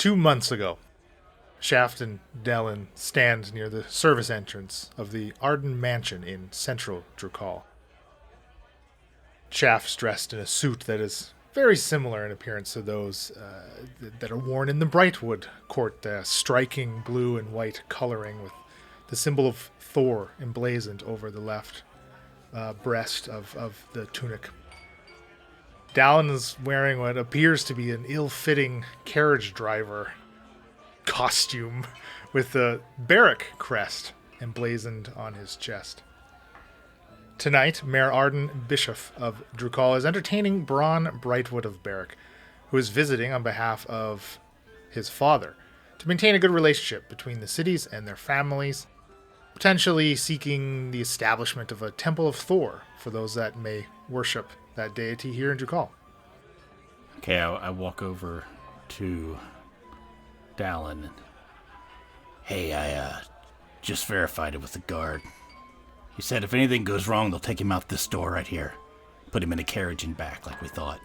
2 months ago, Shaft and Dallin stand near the service entrance of the Arden Mansion in central Drukhall. Shaft's dressed in a suit that is very similar in appearance to those that are worn in the Brightwood court, striking blue and white coloring with the symbol of Thor emblazoned over the left breast of the tunic. Dallin is wearing what appears to be an ill-fitting carriage driver costume with the barrack crest emblazoned on his chest. Tonight, Mayor Arden Bishop of Drukhall is entertaining Bronn Brightwood of Berwick, who is visiting on behalf of his father to maintain a good relationship between the cities and their families, potentially seeking the establishment of a Temple of Thor for those that may worship that deity here in Drukhall. Okay, I walk over to Dallin. Hey, I just verified it with the guard. He said if anything goes wrong, they'll take him out this door right here. Put him in a carriage and back like we thought.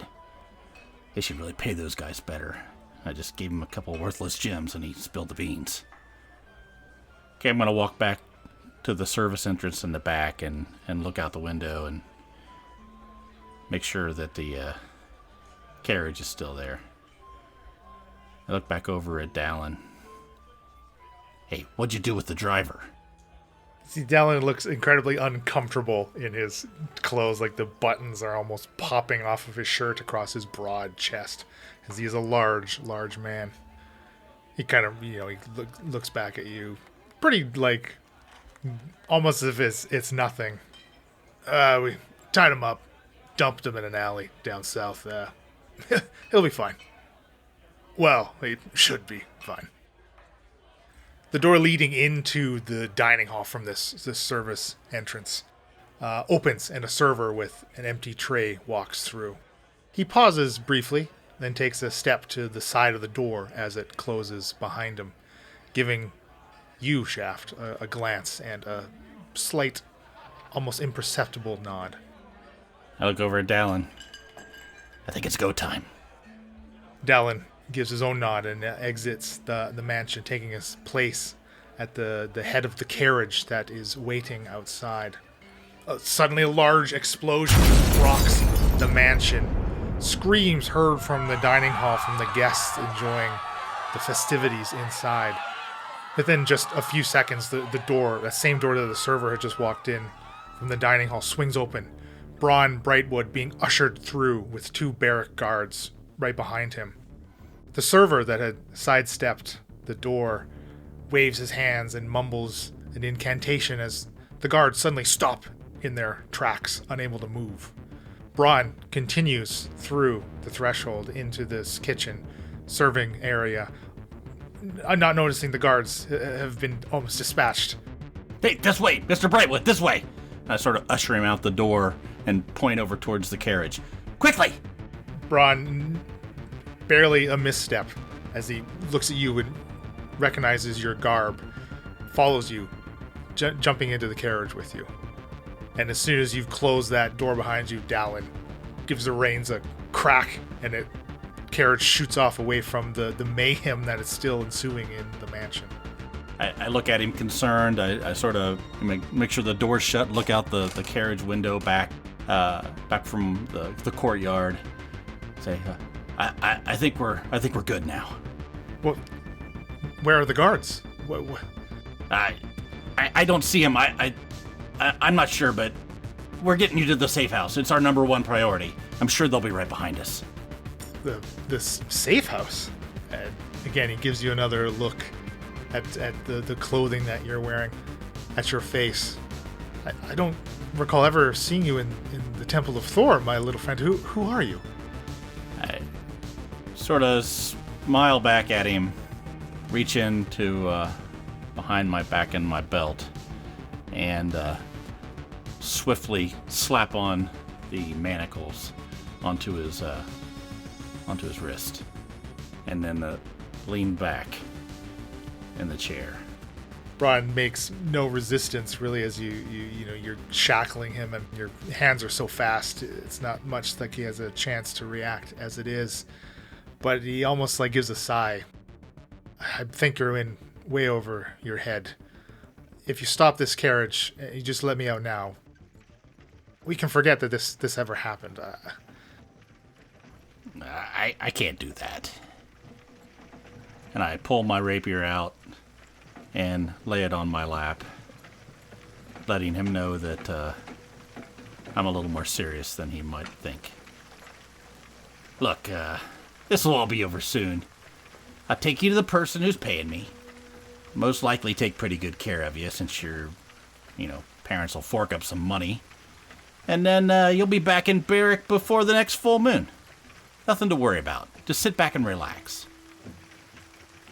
They should really pay those guys better. I just gave him a couple worthless gems and he spilled the beans. Okay, I'm going to walk back to the service entrance in the back and look out the window and make sure that the carriage is still there. I look back over at Dallin. Hey, what'd you do with the driver? See, Dallin looks incredibly uncomfortable in his clothes, like the buttons are almost popping off of his shirt across his broad chest, as he is a large man. He kind of, he looks back at you, pretty, like, almost as if it's nothing. We tied him up, dumped him in an alley down south. He'll be fine. Well, he should be fine. The door leading into the dining hall from this service entrance opens, and a server with an empty tray walks through. He pauses briefly, then takes a step to the side of the door as it closes behind him, giving you, Shaft, a glance and a slight, almost imperceptible nod. I look over at Dallin. I think it's go time. Dallin gives his own nod and exits the mansion, taking his place at the head of the carriage that is waiting outside. Suddenly a large explosion rocks the mansion. Screams heard from the dining hall from the guests enjoying the festivities inside. Within just a few seconds, the door, that same door that the server had just walked in from the dining hall, swings open. Bronn Brightwood being ushered through with 2 barrack guards right behind him. The server that had sidestepped the door waves his hands and mumbles an incantation as the guards suddenly stop in their tracks, unable to move. Bronn continues through the threshold into this kitchen serving area, not noticing the guards have been almost dispatched. Hey, this way, Mr. Brightwood, this way! I sort of usher him out the door and point over towards the carriage. Quickly! Bronn, barely a misstep, as he looks at you and recognizes your garb, follows you, jumping into the carriage with you. And as soon as you've closed that door behind you, Dallin gives the reins a crack, and the carriage shoots off away from the mayhem that is still ensuing in the mansion. I look at him concerned. I sort of make sure the door's shut, look out the carriage window back from the courtyard. Say, I think we're good now. Well, where are the guards? What? I don't see them. I'm not sure, but we're getting you to the safe house. It's our number 1 priority. I'm sure they'll be right behind us. This safe house? Again, he gives you another look at the clothing that you're wearing, at your face. I don't recall ever seeing you in the Temple of Thor, my little friend. Who are you? I sort of smile back at him, reach into behind my back and my belt, and swiftly slap on the manacles onto his wrist, and then lean back in the chair. Bronn makes no resistance really as you're shackling him, and your hands are so fast it's not much like he has a chance to react as it is. But he almost like gives a sigh I think you're in way over your head. If you stop this carriage, you just let me out now. We can forget that this ever happened. I can't do that. And I pull my rapier out and lay it on my lap, letting him know that I'm a little more serious than he might think. Look, this will all be over soon. I'll take you to the person who's paying me. Most likely take pretty good care of you since your, parents will fork up some money. And then you'll be back in barrack before the next full moon. Nothing to worry about. Just sit back and relax.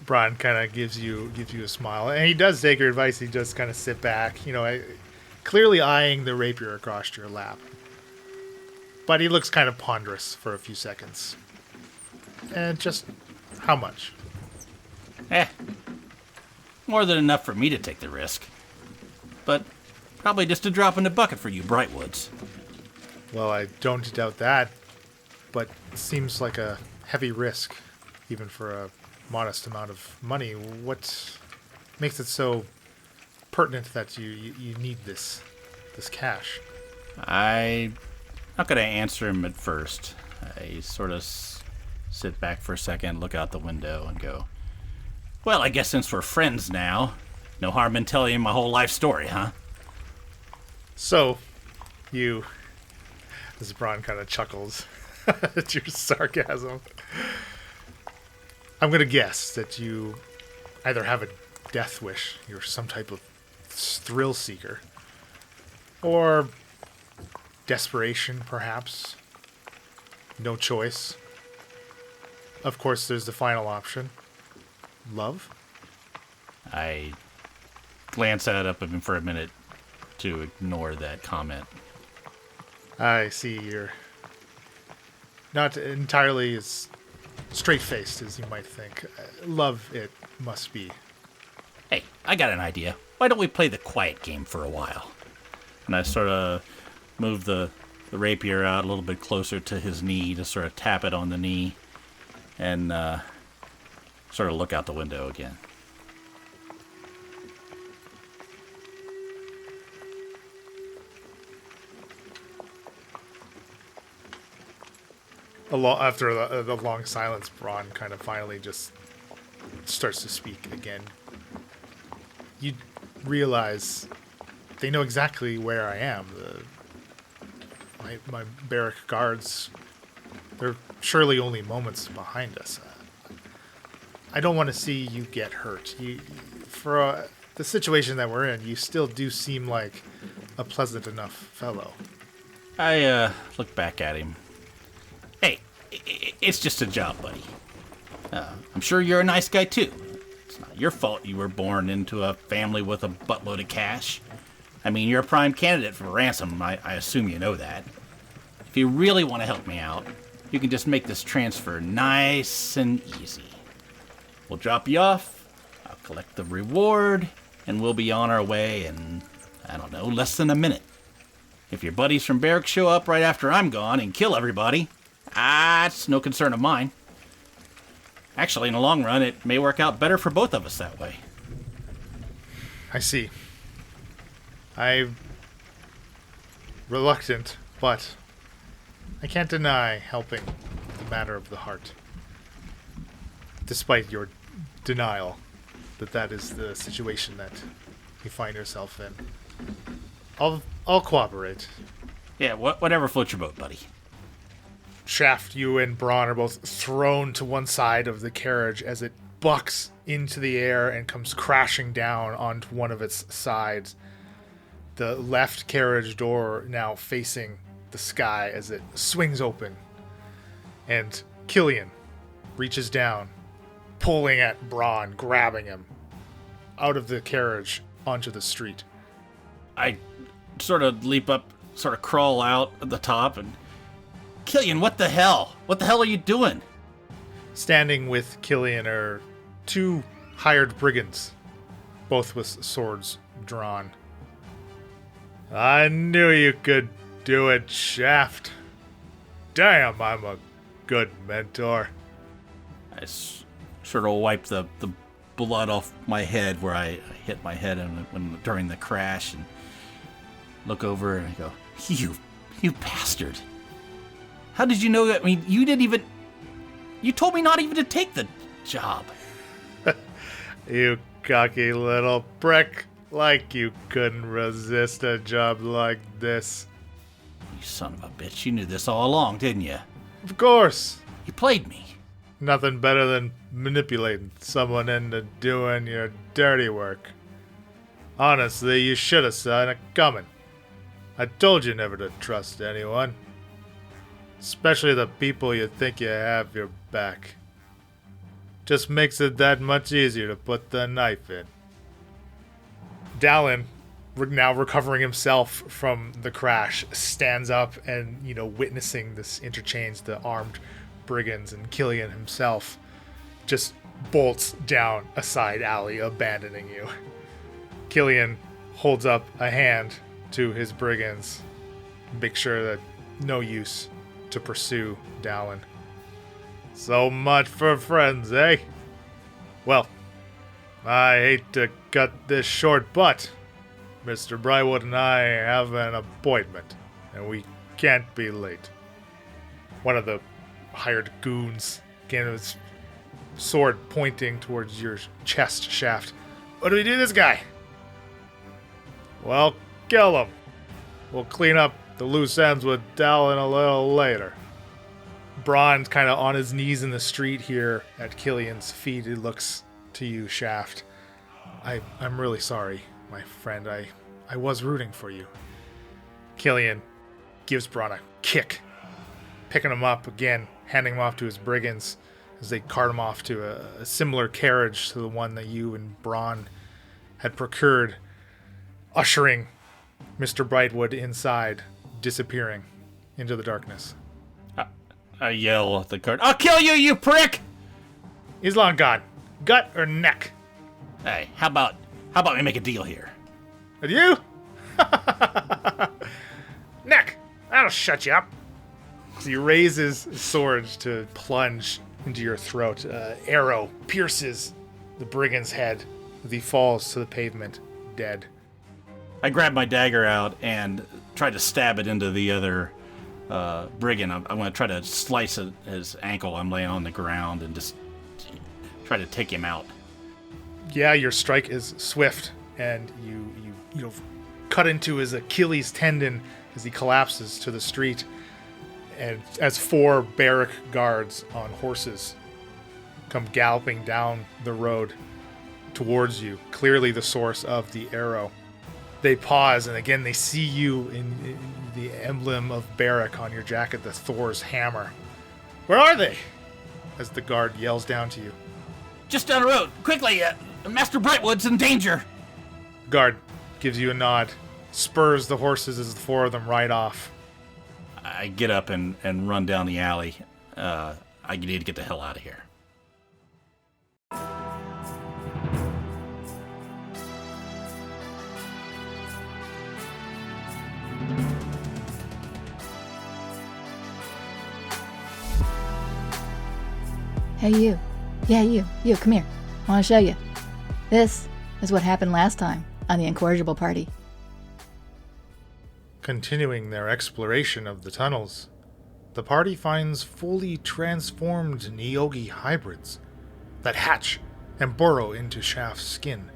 Bron kind of gives you a smile, and he does take your advice. He just kind of sit back, clearly eyeing the rapier across your lap. But he looks kind of ponderous for a few seconds. And just how much? More than enough for me to take the risk. But probably just a drop in the bucket for you Brightwoods. Well, I don't doubt that, but it seems like a heavy risk, even for a modest amount of money. What makes it so pertinent that you need this cash? I'm not going to answer him at first. I sort of sit back for a second, look out the window, and go, well, I guess since we're friends now, no harm in telling you my whole life story, huh? So, as Bron kind of chuckles at your sarcasm, I'm going to guess that you either have a death wish, you're some type of thrill seeker, or desperation, perhaps. No choice. Of course, there's the final option. Love? I glance at it up at him for a minute to ignore that comment. I see you're not entirely as straight-faced as you might think. Love it must be. Hey, I got an idea. Why don't we play the quiet game for a while? And I sort of move the rapier out a little bit closer to his knee to sort of tap it on the knee and sort of look out the window again. After the long silence, Bron kind of finally just starts to speak again. You realize they know exactly where I am. My barrack guards, they're surely only moments behind us. I don't want to see you get hurt. For the situation that we're in, you still do seem like a pleasant enough fellow. I look back at him. Hey, it's just a job, buddy. I'm sure you're a nice guy, too. It's not your fault you were born into a family with a buttload of cash. I mean, you're a prime candidate for ransom. I assume you know that. If you really want to help me out, you can just make this transfer nice and easy. We'll drop you off, I'll collect the reward, and we'll be on our way in, less than a minute. If your buddies from Barrack show up right after I'm gone and kill everybody, it's no concern of mine. Actually, in the long run, it may work out better for both of us that way. I see. I'm reluctant, but I can't deny helping the matter of the heart. Despite your denial that is the situation that you find yourself in. I'll cooperate. Yeah, whatever floats your boat, buddy. Shaft, you and Bron are both thrown to one side of the carriage as it bucks into the air and comes crashing down onto one of its sides. The left carriage door now facing the sky as it swings open. And Killian reaches down, pulling at Bron, grabbing him out of the carriage onto the street. I sort of leap up, sort of crawl out at the top, and Killian, what the hell? What the hell are you doing? Standing with Killian are two hired brigands, both with swords drawn. I knew you could do it, Shaft. Damn, I'm a good mentor. I sort of wipe the blood off my head where I hit my head during the crash, and look over and I go, you bastard. How did you know that? I mean, you told me not even to take the job. You cocky little prick. Like you couldn't resist a job like this. You son of a bitch. You knew this all along, didn't you? Of course. You played me. Nothing better than manipulating someone into doing your dirty work. Honestly, you should have seen it coming. I told you never to trust anyone. Especially the people you think you have your back. Just makes it that much easier to put the knife in. Dallin, now recovering himself from the crash, stands up and, witnessing this interchange, the armed brigands, and Killian himself just bolts down a side alley, abandoning you. Killian holds up a hand to his brigands, make sure that no use to pursue Dallin. So much for friends, eh? Well, I hate to cut this short, but Mr. Brightwood and I have an appointment, and we can't be late. One of the hired goons, again, his sword pointing towards your chest shaft. What do we do to this guy? Well, kill him. We'll clean up the loose ends with Dallin a little later. Braun's kind of on his knees in the street here at Killian's feet. He looks to you, Shaft. I'm really sorry, my friend. I was rooting for you. Killian gives Braun a kick, picking him up again, handing him off to his brigands as they cart him off to a similar carriage to the one that you and Braun had procured, ushering Mr. Brightwood inside, disappearing into the darkness. I yell at the guard, I'll kill you, you prick! He's long gone. Gut or neck? Hey, how about we make a deal here? With you? Neck! That'll shut you up. So he raises his sword to plunge into your throat. Arrow pierces the brigand's head as he falls to the pavement, dead. I grab my dagger out and try to stab it into the other brigand. I'm going to try to slice his ankle. I'm laying on the ground and just try to take him out. Yeah, your strike is swift, and you cut into his Achilles tendon as he collapses to the street, and as 4 barrack guards on horses come galloping down the road towards you, clearly the source of the arrow. They pause, and again they see you in the emblem of barrack on your jacket, the Thor's hammer. Where are they? As the guard yells down to you. Just down the road. Quickly, Master Brightwood's in danger. Guard gives you a nod, spurs the horses as the 4 of them ride off. I get up and run down the alley. I need to get the hell out of here. Hey, you. Yeah, you, come here. I want to show you. This is what happened last time on the Incorrigible party. Continuing their exploration of the tunnels, the party finds fully transformed Neogi hybrids that hatch and burrow into Shaft's skin.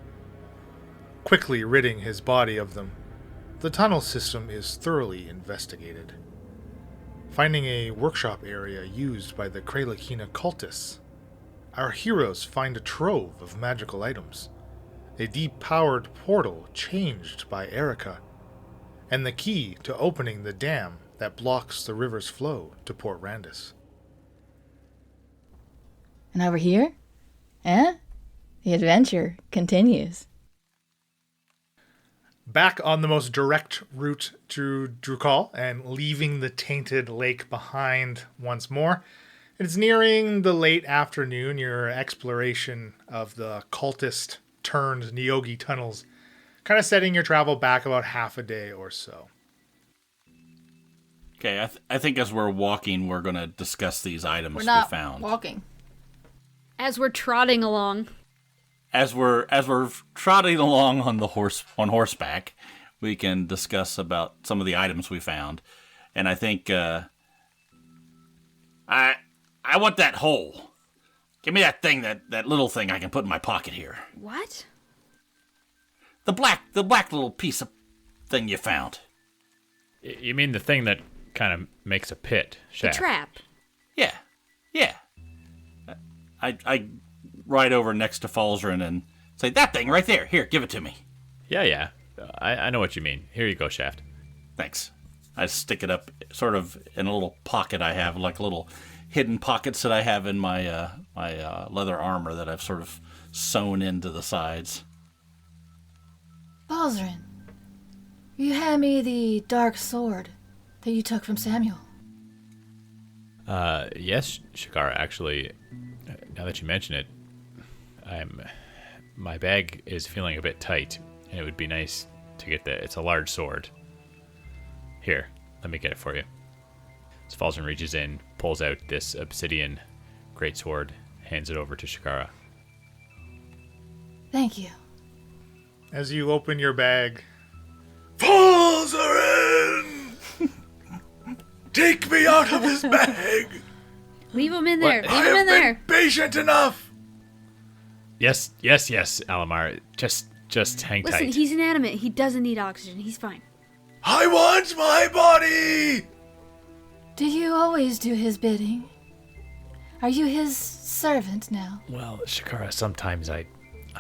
Quickly ridding his body of them, the tunnel system is thoroughly investigated. Finding a workshop area used by the Kralakina cultists, our heroes find a trove of magical items, a deep-powered portal changed by Erica, and the key to opening the dam that blocks the river's flow to Port Randus. And over here? The adventure continues. Back on the most direct route to Drukhall and leaving the tainted lake behind once more, it's nearing the late afternoon. Your exploration of the cultist-turned Neogi tunnels kind of setting your travel back about half a day or so. Okay, I think as we're walking, we're going to discuss these items We're not we found. walking. As we're trotting along. as we're trotting along on horseback, we can discuss about some of the items we found, and I think I want that hole. Give me that thing, that little thing I can put in my pocket here. What? The black little piece of thing you found. You mean the thing that kind of makes a pit? The Shaft? trap. Yeah. I ride over next to Falzarin and say, that thing right there. Here, give it to me. Yeah. I know what you mean. Here you go, Shaft. Thanks. I stick it up sort of in a little pocket I have, like little hidden pockets that I have in my my leather armor that I've sort of sewn into the sides. Balzarin, you hand me the dark sword that you took from Samuel. Yes, Shakara, actually, now that you mention it, my bag is feeling a bit tight, and it would be nice to get it's a large sword. Here, let me get it for you. So Falzarin reaches in, pulls out this obsidian greatsword, hands it over to Shakara. Thank you. As you open your bag, Falzarin! Take me out of this bag! Leave him in there. What? Leave him in there. Been patient enough! Yes, Alamar. Just hang Listen, tight. he's inanimate. He doesn't need oxygen. He's fine. I want my body! Do you always do his bidding? Are you his servant now? Well, Shakara, sometimes I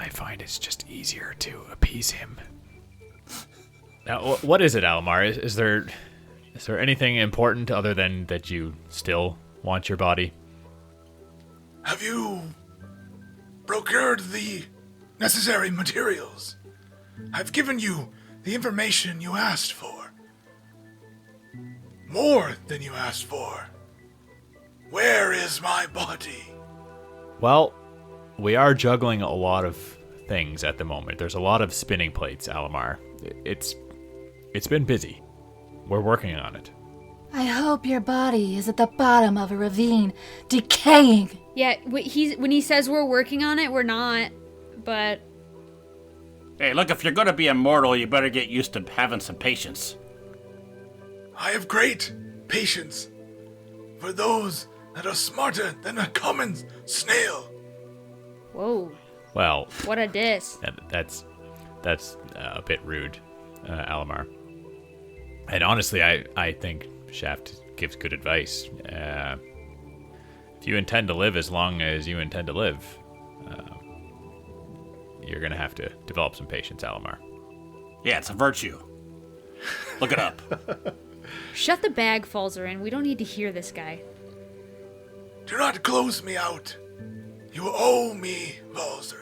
find it's just easier to appease him. Now, what is it, Alamar? Is there anything important other than that you still want your body? Have you procured the necessary materials? I've given you the information you asked for. More than you asked for. Where is my body? Well, we are juggling a lot of things at the moment. There's a lot of spinning plates, Alamar. It's been busy. We're working on it. I hope your body is at the bottom of a ravine, decaying. Yeah, when he says we're working on it, we're not. But Hey, look, if you're going to be immortal, you better get used to having some patience. I have great patience for those that are smarter than a common snail. whoa, Well, what a diss. that's a bit rude, Alamar. And honestly, I think Shaft gives good advice. If you intend to live as long as you intend to live, you're going to have to develop some patience, Alamar. Yeah, it's a virtue. Look it up. Shut the bag, Falzarin. We don't need to hear this guy. Do not close me out. You owe me, Falzarin.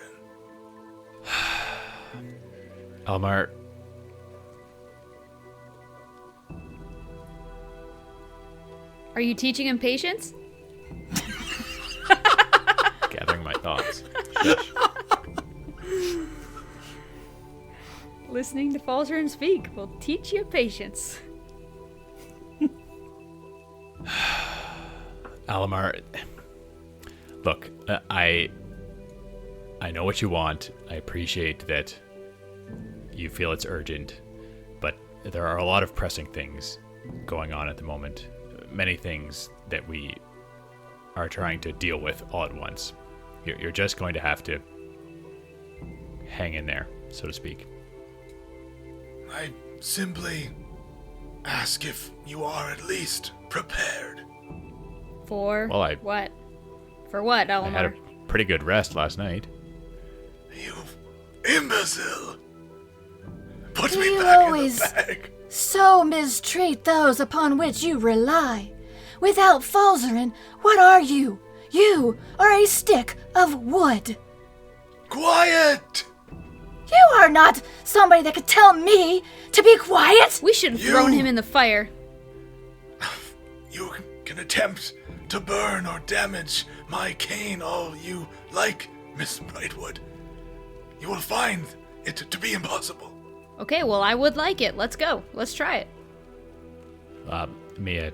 Alamar, Are you teaching him patience? gathering my thoughts. Shush. Listening to Falzarin speak will teach you patience. Alamar, look, I know what you want. I appreciate that you feel it's urgent, but there are a lot of pressing things going on at the moment. Many things that we are trying to deal with all at once. You're just going to have to hang in there, so to speak. I simply ask if you are at least prepared. For Well, what? For what, I had Alamar? a pretty good rest last night. You imbecile! Put Do me you back always- in the bag. So mistreat those upon which you rely. Without Falzarin, what are you? You are a stick of wood. Quiet! You are not somebody that could tell me to be quiet. We should have thrown You- him in the fire. You can attempt to burn or damage my cane all you like, Miss Brightwood. You will find it to be impossible. Okay, well, I would like it. Let's go. Let's try it. Mia,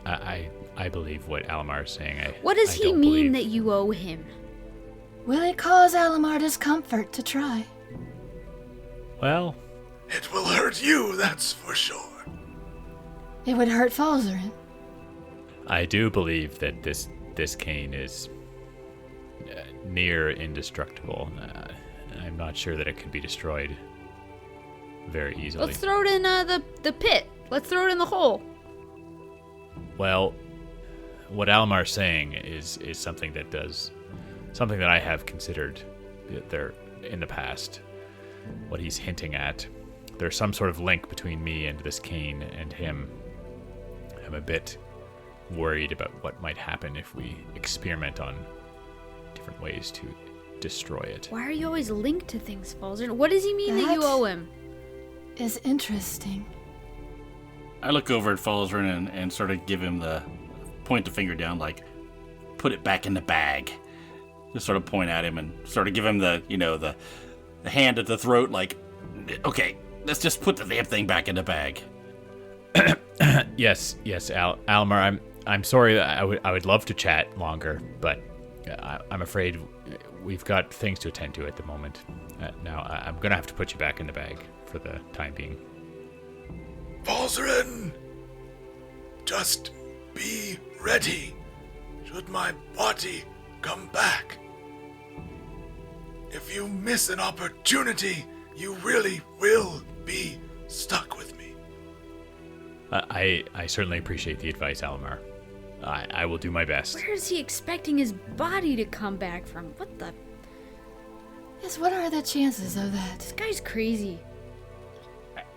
I believe what Alamar is saying. What does I he don't mean believe- that you owe him? Will it cause Alamar discomfort to try? Well, It will hurt you, that's for sure. It would hurt Falzarin. I do believe that this cane is near indestructible. I'm not sure that it can be destroyed very easily. Let's throw it in the pit. Let's throw it in the hole. Well, what Almar's saying is something that I have considered there in the past. What he's hinting at, there's some sort of link between me and this cane and him. I'm a bit worried about what might happen if we experiment on different ways to destroy it. Why are you always linked to things, Falzarin? What does he mean that you That- owe him? Is interesting. I look over at Falzarin and sort of give him point the finger down, like, put it back in the bag. Just sort of point at him and sort of give him the hand at the throat, like, okay, let's just put the damn thing back in the bag. Yes, Almar. I'm sorry. I would love to chat longer, but I'm afraid we've got things to attend to at the moment. Now I'm gonna have to put you back in the bag for the time being. Falzarin, just be ready should my body come back. If you miss an opportunity, you really will be stuck with me. I certainly appreciate the advice, Almar. I will do my best. Where is he expecting his body to come back from? What the? Yes, what are the chances of that? This guy's crazy.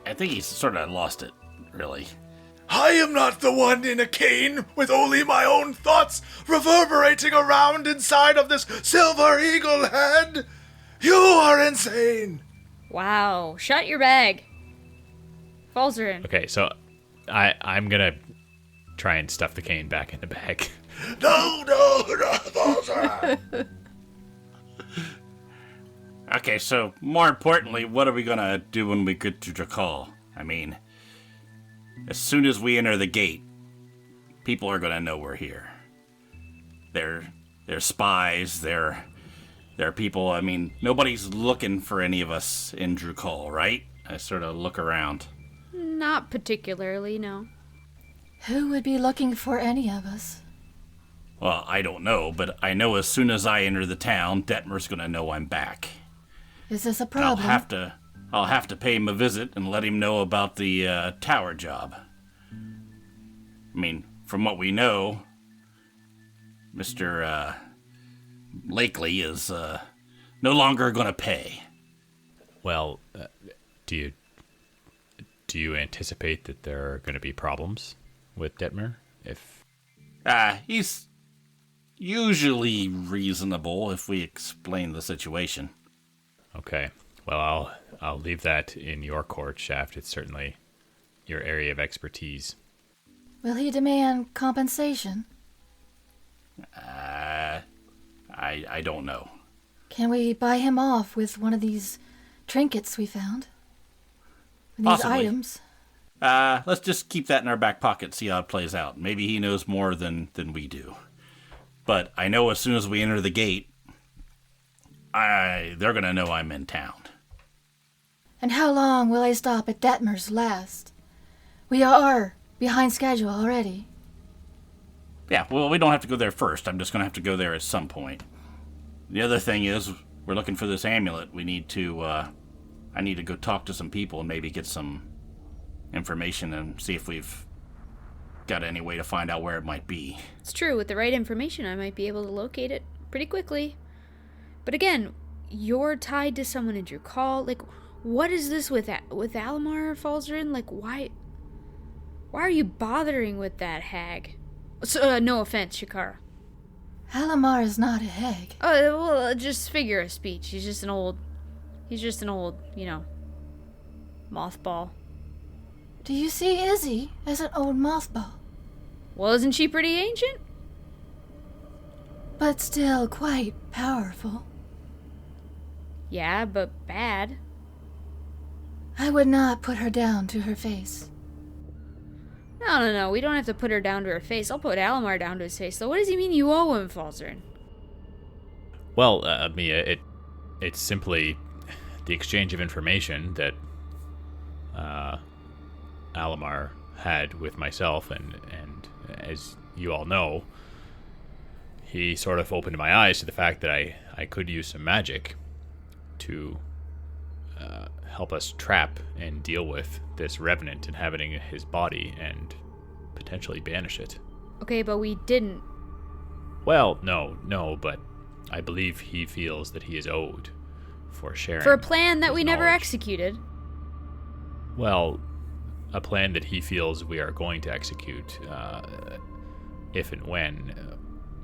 I think he's sort of lost it, really. I am not the one in a cane with only my own thoughts reverberating around inside of this silver eagle head. You are insane. Wow. Shut your bag. Falzarin. Okay, so I'm gonna try and stuff the cane back in the bag. No, Falzarin. Okay, so more importantly, what are we gonna do when we get to Drukhall? I mean, as soon as we enter the gate, people are gonna know we're here. They're spies. They're people. I mean, nobody's looking for any of us in Drukhall, right? I sort of look around. Not particularly, no. Who would be looking for any of us? Well, I don't know, but I know as soon as I enter the town, Detmer's gonna know I'm back. Is this a And problem? I'll have to pay him a visit and let him know about the tower job. I mean, from what we know, Mr. Lakely is no longer going to pay. Well, do you anticipate that there are going to be problems with Detmer? He's usually reasonable if we explain the situation. Okay. Well, I'll leave that in your court, Shaft. It's certainly your area of expertise. Will he demand compensation? I don't know. Can we buy him off with one of these trinkets we found? These Possibly. items? Let's just keep that in our back pocket, see how it plays out. Maybe he knows more than we do. But I know as soon as we enter the gate, they're going to know I'm in town. And how long will I stop at Detmer's last? We are behind schedule already. Yeah, well, we don't have to go there first. I'm just going to have to go there at some point. The other thing is, we're looking for this amulet. We need to, I need to go talk to some people and maybe get some information and see if we've got any way to find out where it might be. It's true. With the right information, I might be able to locate it pretty quickly. But again, you're tied to someone in Drukhall. Like, what is this with Alamar, Falzarin? Like, why are you bothering with that hag? So, no offense, Shakara. Alamar is not a hag. Oh, well, just figure of speech. He's just an old, mothball. Do you see Izzy as an old mothball? Well, isn't she pretty ancient? But still quite powerful. Yeah, but bad. I would not put her down to her face. No. We don't have to put her down to her face. I'll put Alamar down to his face. So what does he mean you owe him, Falzarin? Well, Mia, it's simply the exchange of information that Alamar had with myself, and as you all know, he sort of opened my eyes to the fact that I could use some magic to help us trap and deal with this revenant inhabiting his body and potentially banish it. Okay, but we didn't. Well, no, but I believe he feels that he is owed for sharing. For a plan that his we never knowledge. executed. Well, a plan that he feels we are going to execute, if and when.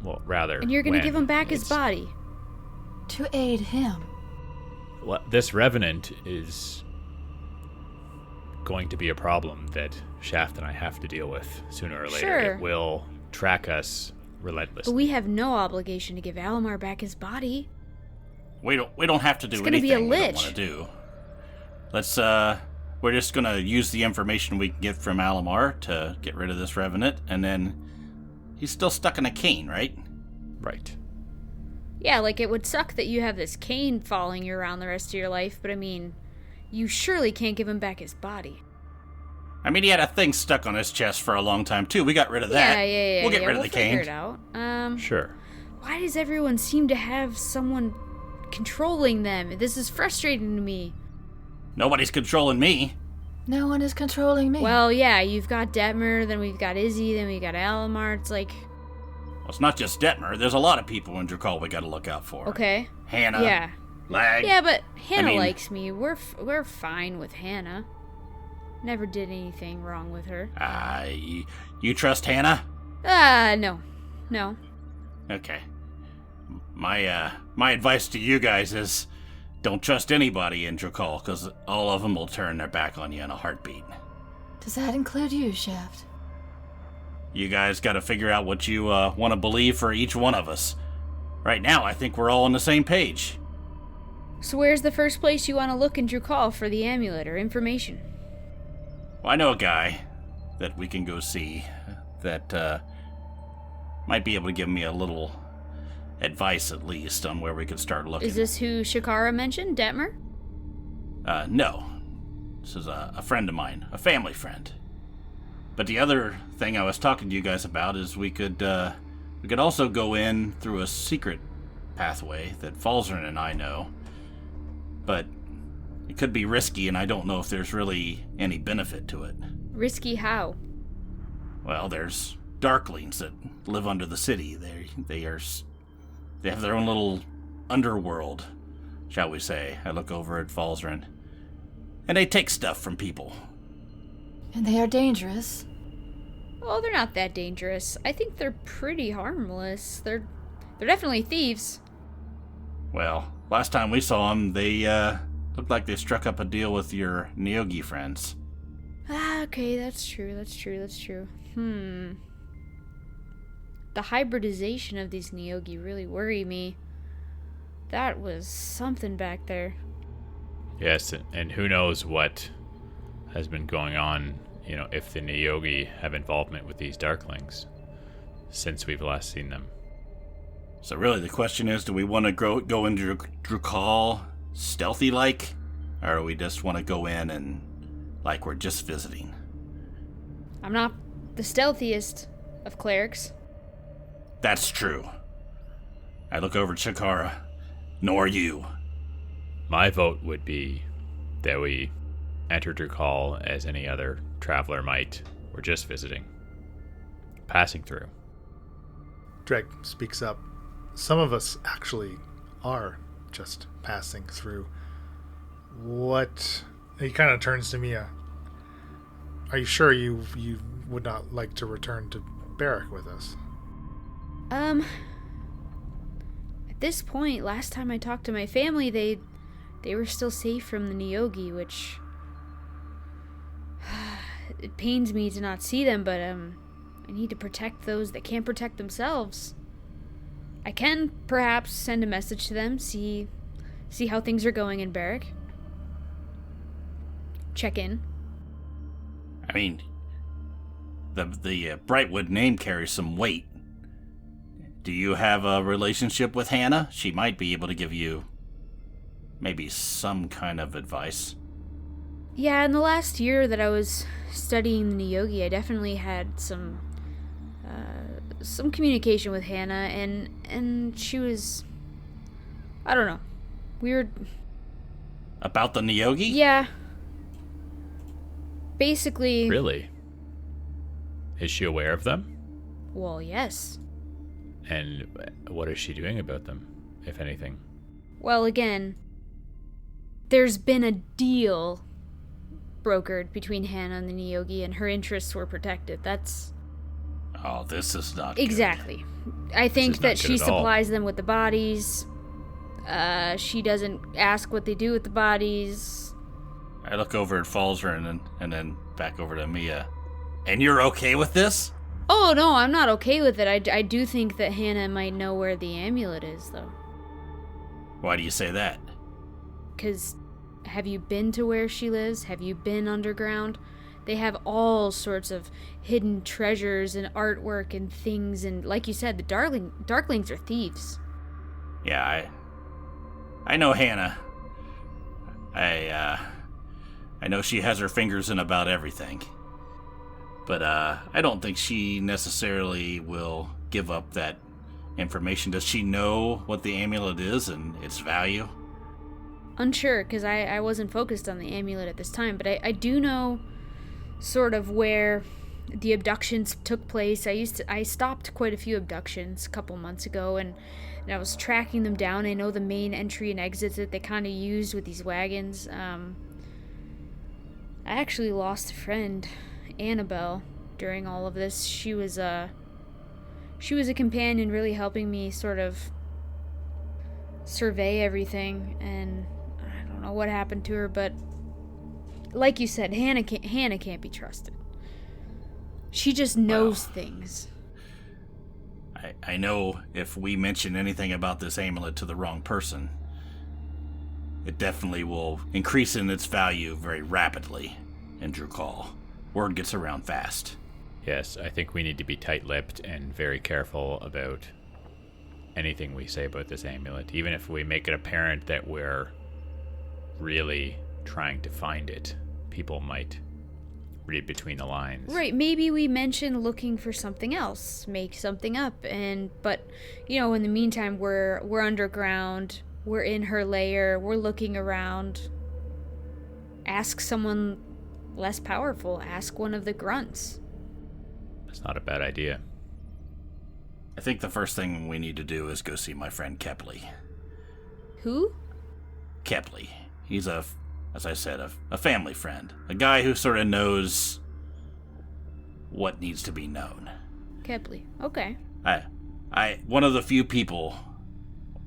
Well, rather. And you're going to when give him back his it's- body. To aid him. Well, this revenant is going to be a problem that Shaft and I have to deal with sooner or later. Sure. It will track us relentlessly. But we have no obligation to give Alamar back his body. We don't have to do It's gonna be a anything we don't lich. want to do. Let's we're just gonna use the information we can get from Alamar to get rid of this revenant, and then he's still stuck in a cane, right? Right. Yeah, like it would suck that you have this cane following you around the rest of your life, but I mean, you surely can't give him back his body. I mean, he had a thing stuck on his chest for a long time too. We got rid of that. Yeah. We'll get rid of the figure cane. it out. Sure. Why does everyone seem to have someone controlling them? This is frustrating to me. Nobody's controlling me. No one is controlling me. Well, yeah, you've got Detmer, then we've got Izzy, then we've got Alamar. It's like, Well, it's not just Detmer. There's a lot of people in Drukhall we got to look out for. okay. Hannah. Yeah. Lag. Yeah, but Hannah mean- likes me. We're fine with Hannah. Never did anything wrong with her. You trust Hannah? No. Okay. My advice to you guys is don't trust anybody in Drukhall, because all of them will turn their back on you in a heartbeat. Does that include you, Shaft? You guys got to figure out what you want to believe for each one of us. Right now, I think we're all on the same page. So where's the first place you want to look in Drukhall for the amulet or information? Well, I know a guy that we can go see that might be able to give me a little advice, at least, on where we could start looking. Is this who Shakara mentioned, Detmer? No. This is a friend of mine, a family friend. But the other thing I was talking to you guys about is we could also go in through a secret pathway that Falzarin and I know. But it could be risky, and I don't know if there's really any benefit to it. Risky how? Well, there's Darklings that live under the city. They have their own little underworld, shall we say. I look over at Falzarin, and they take stuff from people. And they are dangerous. Oh, they're not that dangerous. I think they're pretty harmless. They're definitely thieves. Well, last time we saw them, they looked like they struck up a deal with your Neogi friends. Ah, okay, that's true. The hybridization of these Neogi really worry me. That was something back there. Yes, and who knows what has been going on, if the Neogi have involvement with these Darklings since we've last seen them. So really the question is, do we want to go into Drukhall stealthy-like? Or do we just want to go in and like we're just visiting? I'm not the stealthiest of clerics. That's true. I look over at Shakara. Nor you. My vote would be that we enter Drukhall as any other traveler might. We're just visiting. Passing through. Dreg speaks up. Some of us actually are just passing through. What? He kind of turns to Mia. Are you sure you would not like to return to Barrack with us? At this point, last time I talked to my family, they were still safe from the Neogi, which it pains me to not see them, but I need to protect those that can't protect themselves. I can perhaps send a message to them, see how things are going in Barrack. Check in. I mean, the Brightwood name carries some weight. Do you have a relationship with Hannah? She might be able to give you maybe some kind of advice. Yeah, in the last year that I was studying the Niyogi, I definitely had some communication with Hannah, and she was, I don't know, weird. About the Niyogi? Yeah. Basically. Really? Is she aware of them? Well, yes. And what is she doing about them, if anything? Well, again, there's been a deal brokered between Hannah and the Niyogi, and her interests were protected. That's... Oh, this is not Exactly. I think is not that good she at all. supplies them with the bodies. She doesn't ask what they do with the bodies. good. I look over at Falzer and then back over to Mia. And you're okay with this? Oh, no, I'm not okay with it. I do think that Hannah might know where the amulet is, though. Why do you say that? Because have you been to where she lives? Have you been underground? They have all sorts of hidden treasures and artwork and things, and like you said, the Darklings are thieves. Yeah, I know Hannah. I know she has her fingers in about everything. But I don't think she necessarily will give up that information. Does she know what the amulet is and its value? Unsure, because I wasn't focused on the amulet at this time, but I do know sort of where the abductions took place. I stopped quite a few abductions a couple months ago, and I was tracking them down. I know the main entry and exits that they kind of used with these wagons. I actually lost a friend, Annabelle, during all of this. She was a companion, really helping me sort of survey everything, and I don't know what happened to her, but like you said, Hannah can't be trusted. She just knows things. I know if we mention anything about this amulet to the wrong person, it definitely will increase in its value very rapidly in Drukhall. Word gets around fast. Yes, I think we need to be tight-lipped and very careful about anything we say about this amulet. Even if we make it apparent that we're really trying to find it, people might read between the lines. Right, maybe we mention looking for something else, make something up, but in the meantime we're underground, we're in her lair, we're looking around. Ask someone less powerful, ask one of the grunts. It's not a bad idea. I think the first thing we need to do is go see my friend Kepley. Who? Kepley. He's as I said, a family friend. A guy who sort of knows what needs to be known. Kepley. Okay. One of the few people,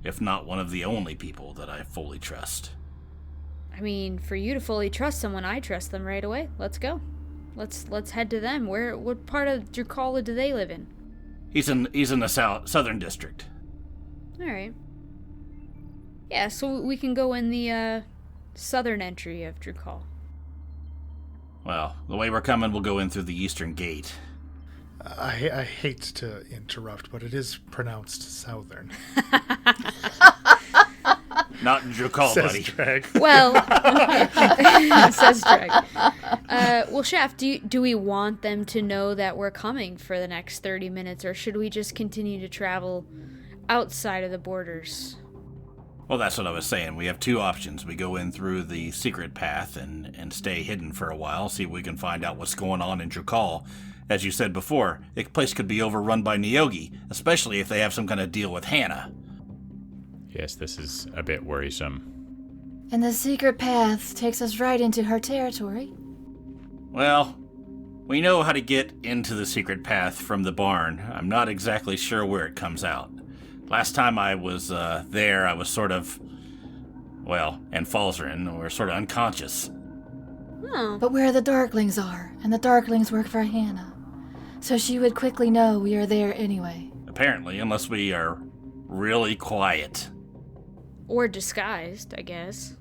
if not one of the only people, that I fully trust. I mean, for you to fully trust someone, I trust them right away. Let's go. Let's head to them. What part of Drukhall do they live in? He's in the southern district. All right. Yeah, so we can go in the southern entry of Drukhall. Well, the way we're coming, we'll go in through the eastern gate. I hate to interrupt, but it is pronounced southern. Not in Drukhall, Says buddy. Drag. Well, says Dreg. Well, Chef, do we want them to know that we're coming for the next 30 minutes, or should we just continue to travel outside of the borders? Well, that's what I was saying. We have two options. We go in through the secret path and stay hidden for a while, see if we can find out what's going on in Drukhall. As you said before, the place could be overrun by Niyogi, especially if they have some kind of deal with Hannah. Yes, this is a bit worrisome. And the secret path takes us right into her territory. Well, we know how to get into the secret path from the barn. I'm not exactly sure where it comes out. Last time I was there, I was sort of, and Falzarin were sort of unconscious. Oh. But where the Darklings are, and the Darklings work for Hannah. So she would quickly know we are there anyway. Apparently, unless we are really quiet. Or disguised, I guess.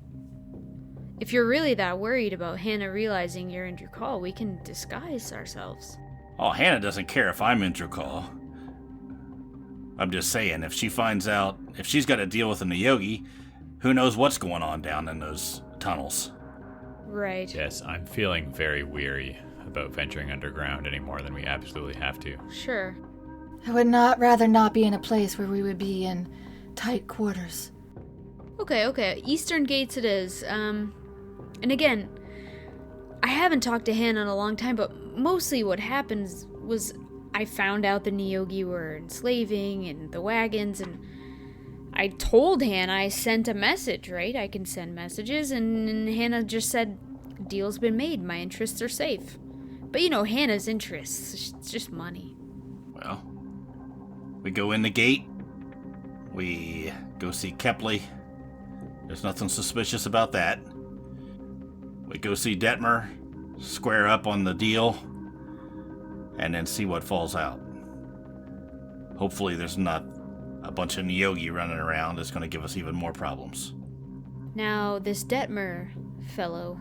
If you're really that worried about Hannah realizing you're in Drukhall, we can disguise ourselves. Oh, Hannah doesn't care if I'm in Drukhall. I'm just saying, if she finds out, if she's got to deal with a Niyogi, who knows what's going on down in those tunnels. Right. Yes, I'm feeling very weary about venturing underground any more than we absolutely have to. Sure. I would rather not be in a place where we would be in tight quarters. Okay. Eastern Gates it is. And again, I haven't talked to Hannah in a long time, but mostly what happens was I found out the Niyogi were enslaving and the wagons, and I told Hannah I sent a message, right? I can send messages, and Hannah just said, deal's been made, my interests are safe. But you know, Hannah's interests, it's just money. Well, we go in the gate. We go see Kepley. There's nothing suspicious about that. We go see Detmer, square up on the deal, and then see what falls out. Hopefully there's not a bunch of Niyogi running around that's going to give us even more problems. Now, this Detmer fellow,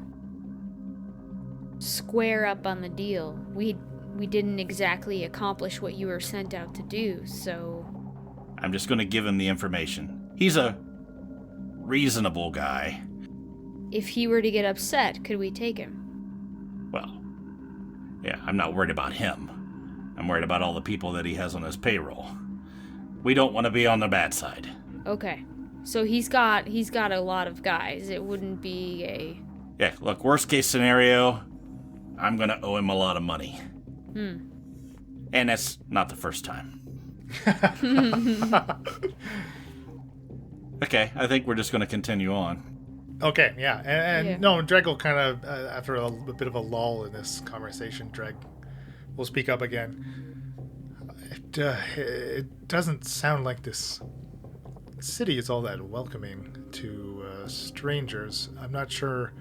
square up on the deal. We didn't exactly accomplish what you were sent out to do, so... I'm just going to give him the information. He's a reasonable guy. If he were to get upset, could we take him? Well, yeah, I'm not worried about him. I'm worried about all the people that he has on his payroll. We don't want to be on the bad side. Okay. So he's got a lot of guys. It wouldn't be a... Yeah, look, worst case scenario, I'm going to owe him a lot of money. And that's not the first time. Okay, I think we're just going to continue on. Okay, yeah. And Yeah. no, Dreg will kind of, after a bit of a lull in this conversation, Dreg will speak up again. It doesn't sound like this city is all that welcoming to strangers. I'm not sure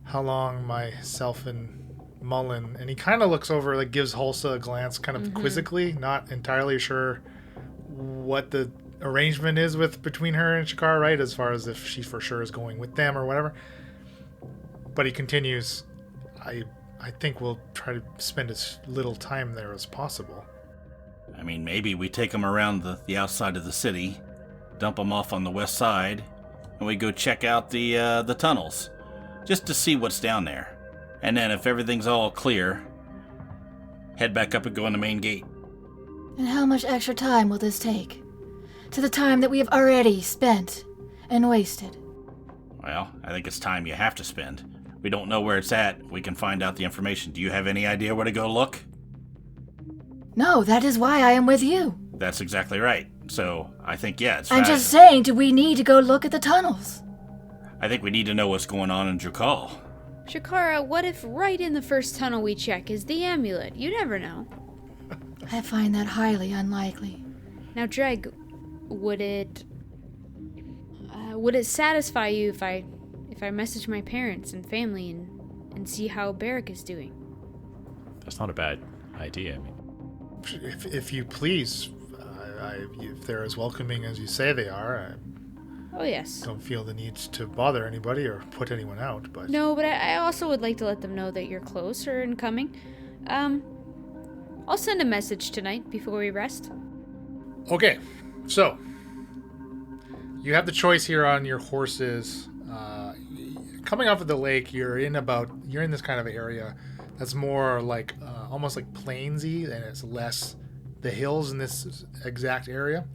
how long myself and Mullen, and he kind of looks over, like gives Hulsa a glance kind of quizzically, not entirely sure what the arrangement is between her and Shakar, right, as far as if she for sure is going with them or whatever. But he continues, I think we'll try to spend as little time there as possible. I mean, maybe we take them around the outside of the city, dump them off on the west side, and we go check out the tunnels, just to see what's down there. And then if everything's all clear, head back up and go in the main gate. And how much extra time will this take? To the time that we have already spent and wasted. Well, I think it's time you have to spend. We don't know where it's at. We can find out the information. Do you have any idea where to go look? No, that is why I am with you. That's exactly right. So, I think, yeah, it's I'm right. just saying, do we need to go look at the tunnels? I think we need to know what's going on in Drukhall. Shakara, what if right in the first tunnel we check is the amulet? You never know. I find that highly unlikely. Now, Dreg, would it satisfy you if I message my parents and family and see how Barrick is doing? That's not a bad idea. I mean, If you please, if they're as welcoming as you say they are, Oh, yes. I don't feel the need to bother anybody or put anyone out. But No, but I also would like to let them know that you're closer and coming. I'll send a message tonight before we rest. Okay, so you have the choice here on your horses. Coming off of the lake, you're in this kind of area that's more like almost like plainsy, and it's less the hills in this exact area.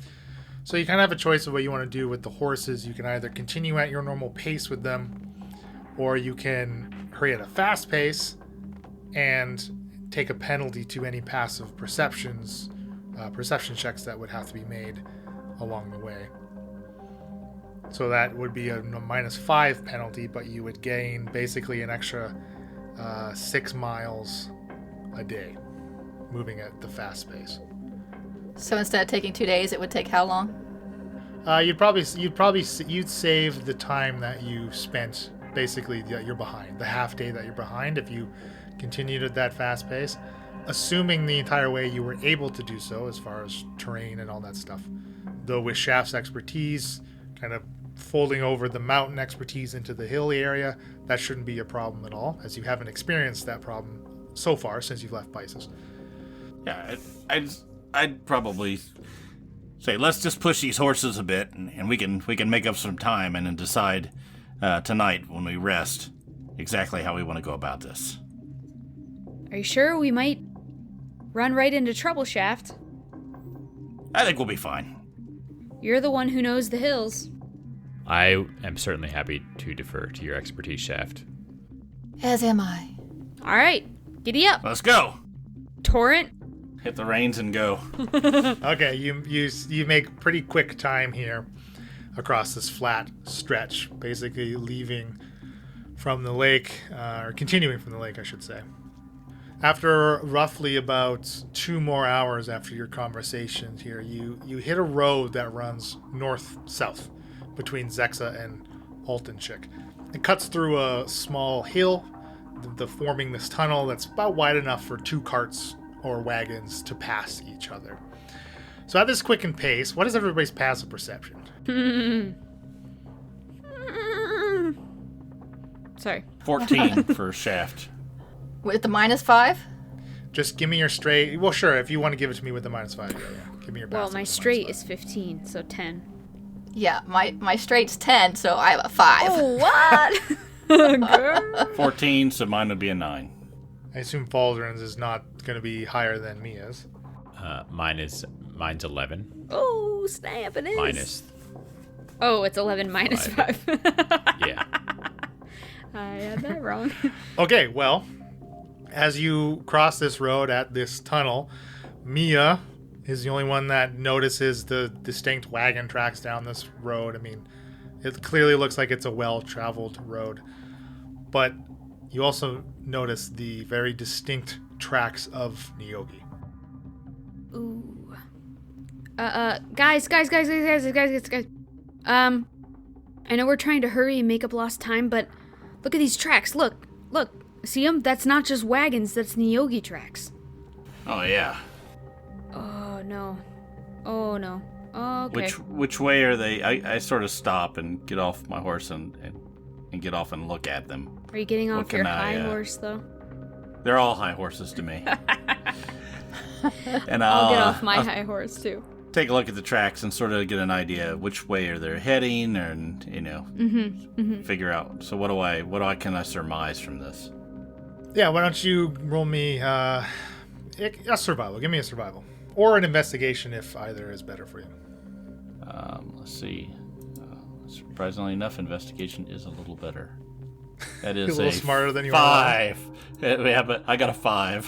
So you kind of have a choice of what you want to do with the horses. You can either continue at your normal pace with them, or you can hurry at a fast pace and take a penalty to any passive perception checks that would have to be made along the way. So that would be a -5 penalty, but you would gain basically an extra 6 miles a day, moving at the fast pace. So instead of taking 2 days, it would take how long? You'd save the time that you spent basically that you're behind, the half day that you're behind, if you continued at that fast pace, assuming the entire way you were able to do so as far as terrain and all that stuff. Though with Shaft's expertise, kind of folding over the mountain expertise into the hilly area, that shouldn't be a problem at all, as you haven't experienced that problem so far since you've left Bisis. Yeah, I'd probably Say, let's just push these horses a bit, and we can make up some time and then decide tonight when we rest exactly how we want to go about this. Are you sure? We might run right into trouble, Shaft. I think we'll be fine. You're the one who knows the hills. I am certainly happy to defer to your expertise, Shaft. As am I. All right, giddy up. Let's go. Torrent. Hit the reins and go. Okay, you make pretty quick time here across this flat stretch, basically leaving from the lake, or continuing from the lake, I should say. After roughly about 2 more hours after your conversations here, you hit a road that runs north-south between Zexa and Altenchik. It cuts through a small hill, forming this tunnel that's about wide enough for 2 carts or wagons to pass each other. So at this quickened pace, what is everybody's passive perception? Sorry. 14 for Shaft. With the -5? Just give me your straight. Well, sure, if you want to give it to me with the -5, yeah. Give me your Well, passive my with the straight -5. is 15, so 10. Yeah, my straight's 10, so I have a 5. Oh, what? Girl. 14, so mine would be a 9. I assume Falzarin's is not going to be higher than Mia's. Mine's 11. Oh, snap, it is. Minus. Oh, it's 11 minus 5. Yeah. I had that wrong. Okay, well, as you cross this road at this tunnel, Mia is the only one that notices the distinct wagon tracks down this road. I mean, it clearly looks like it's a well-traveled road. But you also notice the very distinct tracks of Nyogi. Ooh. Guys. I know we're trying to hurry and make up lost time, but look at these tracks. Look. See them? That's not just wagons, that's Nyogi tracks. Oh, yeah. Oh, no. Okay. Which way are they? I sort of stop and get off my horse and get off and look at them. Are you getting off can your I, high horse, though? They're all high horses to me. And I'll get off my high horse, too. take a look at the tracks and sort of get an idea which way are they heading, and figure out. So can I surmise from this? Yeah, why don't you roll me a survival? Give me a survival. Or an investigation if either is better for you. Let's see. Surprisingly enough, investigation is a little better. That is a little smarter than you 5. Yeah, but I got a 5.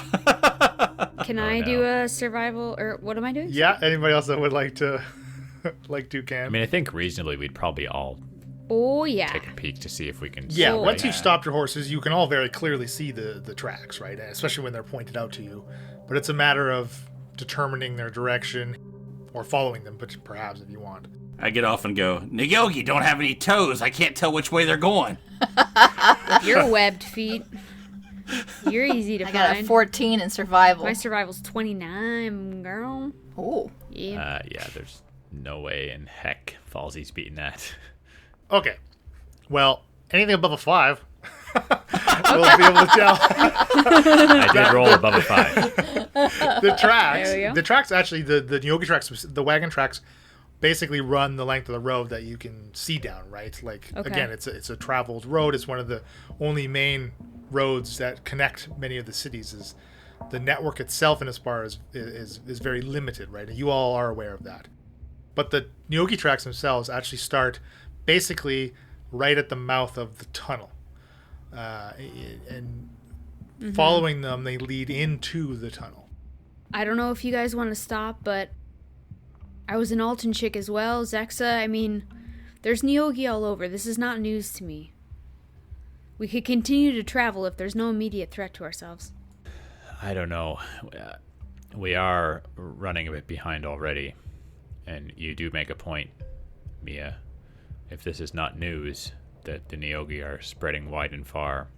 Can I do a survival, or what am I doing? Yeah, anybody else that would like to can. I mean, I think reasonably we'd probably all Oh, yeah. take a peek to see if we can. Yeah, So- once you've stopped your horses, you can all very clearly see the tracks, right? Especially when they're pointed out to you. But it's a matter of determining their direction or following them, but perhaps if you want. I get off and go, Nyogi don't have any toes. I can't tell which way they're going. Your webbed feet. You're easy to I got a find. 14 in survival. My survival's 29, girl. Oh. Yeah. Yeah, there's no way in heck Falsey's beating that. Okay. Well, anything above a 5, we'll be able to tell. I did roll above a 5. The tracks. There we go. The tracks actually, the Nyogi tracks, the wagon tracks, basically run the length of the road that you can see down, right? Like Okay. again, it's a traveled road. It's one of the only main roads that connect many of the cities. Is the network itself in Aspara is very limited, right? And you all are aware of that. But the Nyogi tracks themselves actually start basically right at the mouth of the tunnel, and following them, they lead into the tunnel. I don't know if you guys want to stop, but I was an Alton chick as well. Zexa, I mean, there's Nyogi all over. This is not news to me. We could continue to travel if there's no immediate threat to ourselves. I don't know. We are running a bit behind already. And you do make a point, Mia. If this is not news that the Nyogi are spreading wide and far,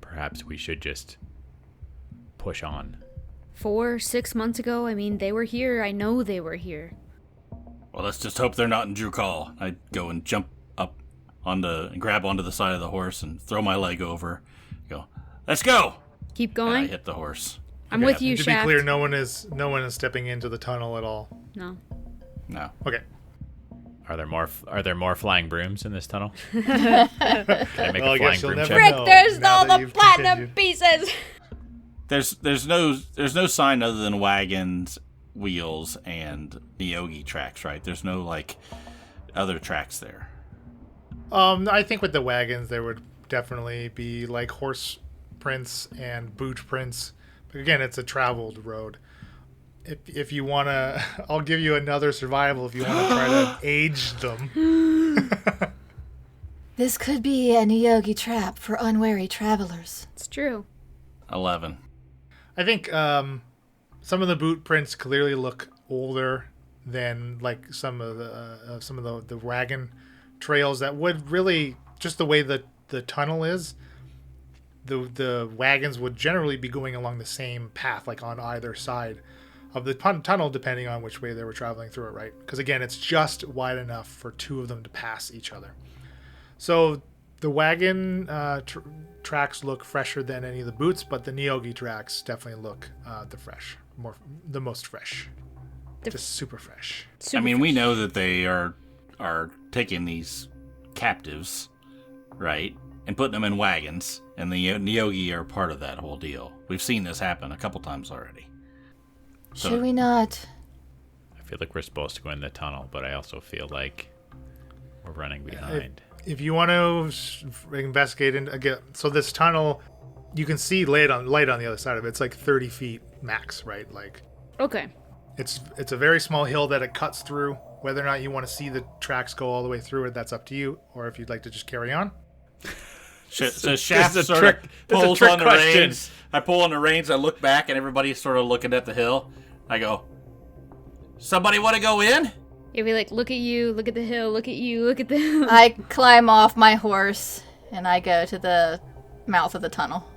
perhaps we should just push on. 4-6 months ago, I mean, they were here. I know they were here. Well, let's just hope they're not in Drukhall. I go and jump up and grab onto the side of the horse and throw my leg over. Go, let's go! Keep And I going? hit the horse. I'm Okay, with you, to Shaft. be clear, no one is stepping into the tunnel at all. No. No. Okay. Are there more flying brooms in this tunnel? Can I make Well, I a flying guess you'll broom never check? know. Frick, there's now all that the you've platinum continued. pieces. There's no sign other than wagons, wheels, and Nyogi tracks, right? There's no like other tracks there. I think with the wagons there would definitely be like horse prints and boot prints. But again, it's a traveled road. If you want to, I'll give you another survival if you want to try to age them. This could be a Nyogi trap for unwary travelers. It's true. 11. I think some of the boot prints clearly look older than like some of the wagon trails that would really, just the way that the tunnel is, the wagons would generally be going along the same path, like on either side of the tunnel, depending on which way they were traveling through it, right? Because again, it's just wide enough for two of them to pass each other. So the wagon tracks look fresher than any of the boots, but the Nyogi tracks definitely look the most fresh. Just super fresh. I mean, we know that they are taking these captives, right, and putting them in wagons, and the Nyogi are part of that whole deal. We've seen this happen a couple times already. So, Should we not? I feel like we're supposed to go in the tunnel, but I also feel like we're running behind. If you want to investigate again, so this tunnel, you can see light on the other side of it. It's like 30 feet max, right? Like Okay. it's a very small hill that it cuts through. Whether or not you want to see the tracks go all the way through it, that's up to you. Or if you'd like to just carry on. So Shaft This is a sort trick- of this is a pulls trick on the question. reins. I pull on the reins. I look back, and everybody's sort of looking at the hill. I go, "Somebody want to go in?" Yeah, we like look at you, look at the hill, look at you, look at the hill. I climb off my horse and I go to the mouth of the tunnel.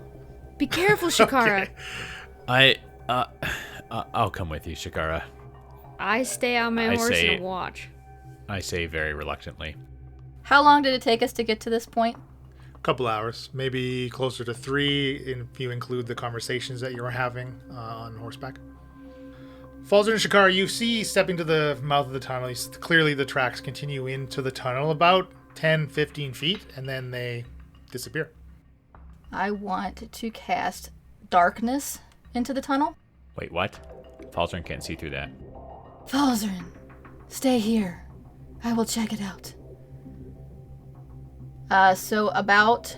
Be careful, Shikara. I'll come with you, Shikara. I stay on my I horse say- and watch. I say very reluctantly. How long did it take us to get to this point? Couple hours, maybe closer to 3 if you include the conversations that you were having on horseback. Falzer and Shikara, you see stepping to the mouth of the tunnel, clearly the tracks continue into the tunnel about 10-15 feet, and then they disappear. I want to cast darkness into the tunnel. Wait, what? Falzern can't see through that. Falzarin, stay here. I will check it out. So about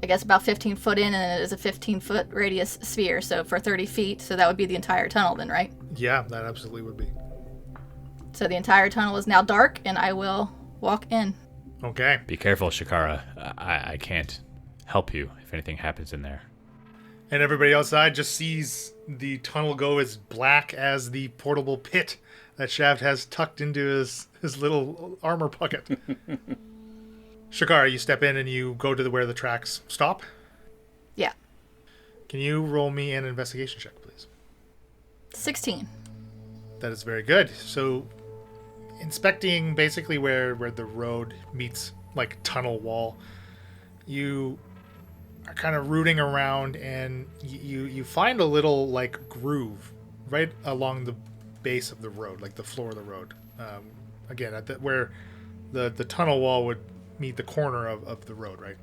15 foot in, and it is a 15-foot radius sphere, so for 30 feet, so that would be the entire tunnel then, right? Yeah, that absolutely would be. So the entire tunnel is now dark, and I will walk in. Okay. Be careful, Shikara. I can't help you if anything happens in there. And everybody outside just sees the tunnel go as black as the portable pit that Shaft has tucked into his little armor pocket. Shikara, you step in and you go to where the tracks stop. Yeah. Can you roll me an investigation check, please? 16. That is very good. So, inspecting basically where the road meets like tunnel wall, you are kind of rooting around and you find a little like groove right along the base of the road, like the floor of the road. Again, where the tunnel wall would meet the corner of the road, right?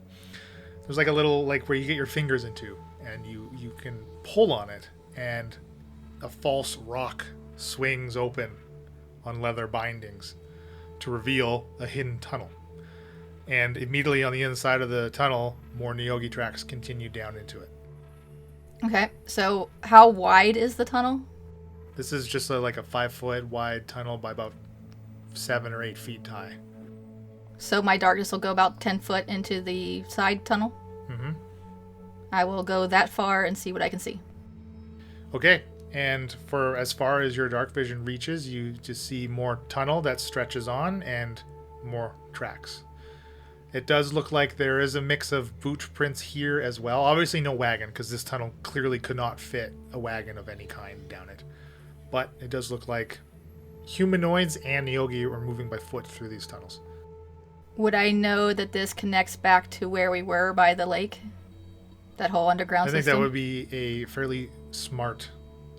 There's like a little like where you get your fingers into and you can pull on it and a false rock swings open on leather bindings to reveal a hidden tunnel. And immediately on the inside of the tunnel, more Nyogi tracks continue down into it. Okay, so how wide is the tunnel? This is just like a 5-foot wide tunnel by about 7 or 8 feet high. So my darkness will go about 10 foot into the side tunnel? Mm-hmm. I will go that far and see what I can see. Okay, and for as far as your dark vision reaches, you just see more tunnel that stretches on and more tracks. It does look like there is a mix of boot prints here as well. Obviously no wagon, because this tunnel clearly could not fit a wagon of any kind down it. But it does look like humanoids and Nyogi are moving by foot through these tunnels. Would I know that this connects back to where we were by the lake? That whole underground I think system? that would be a fairly smart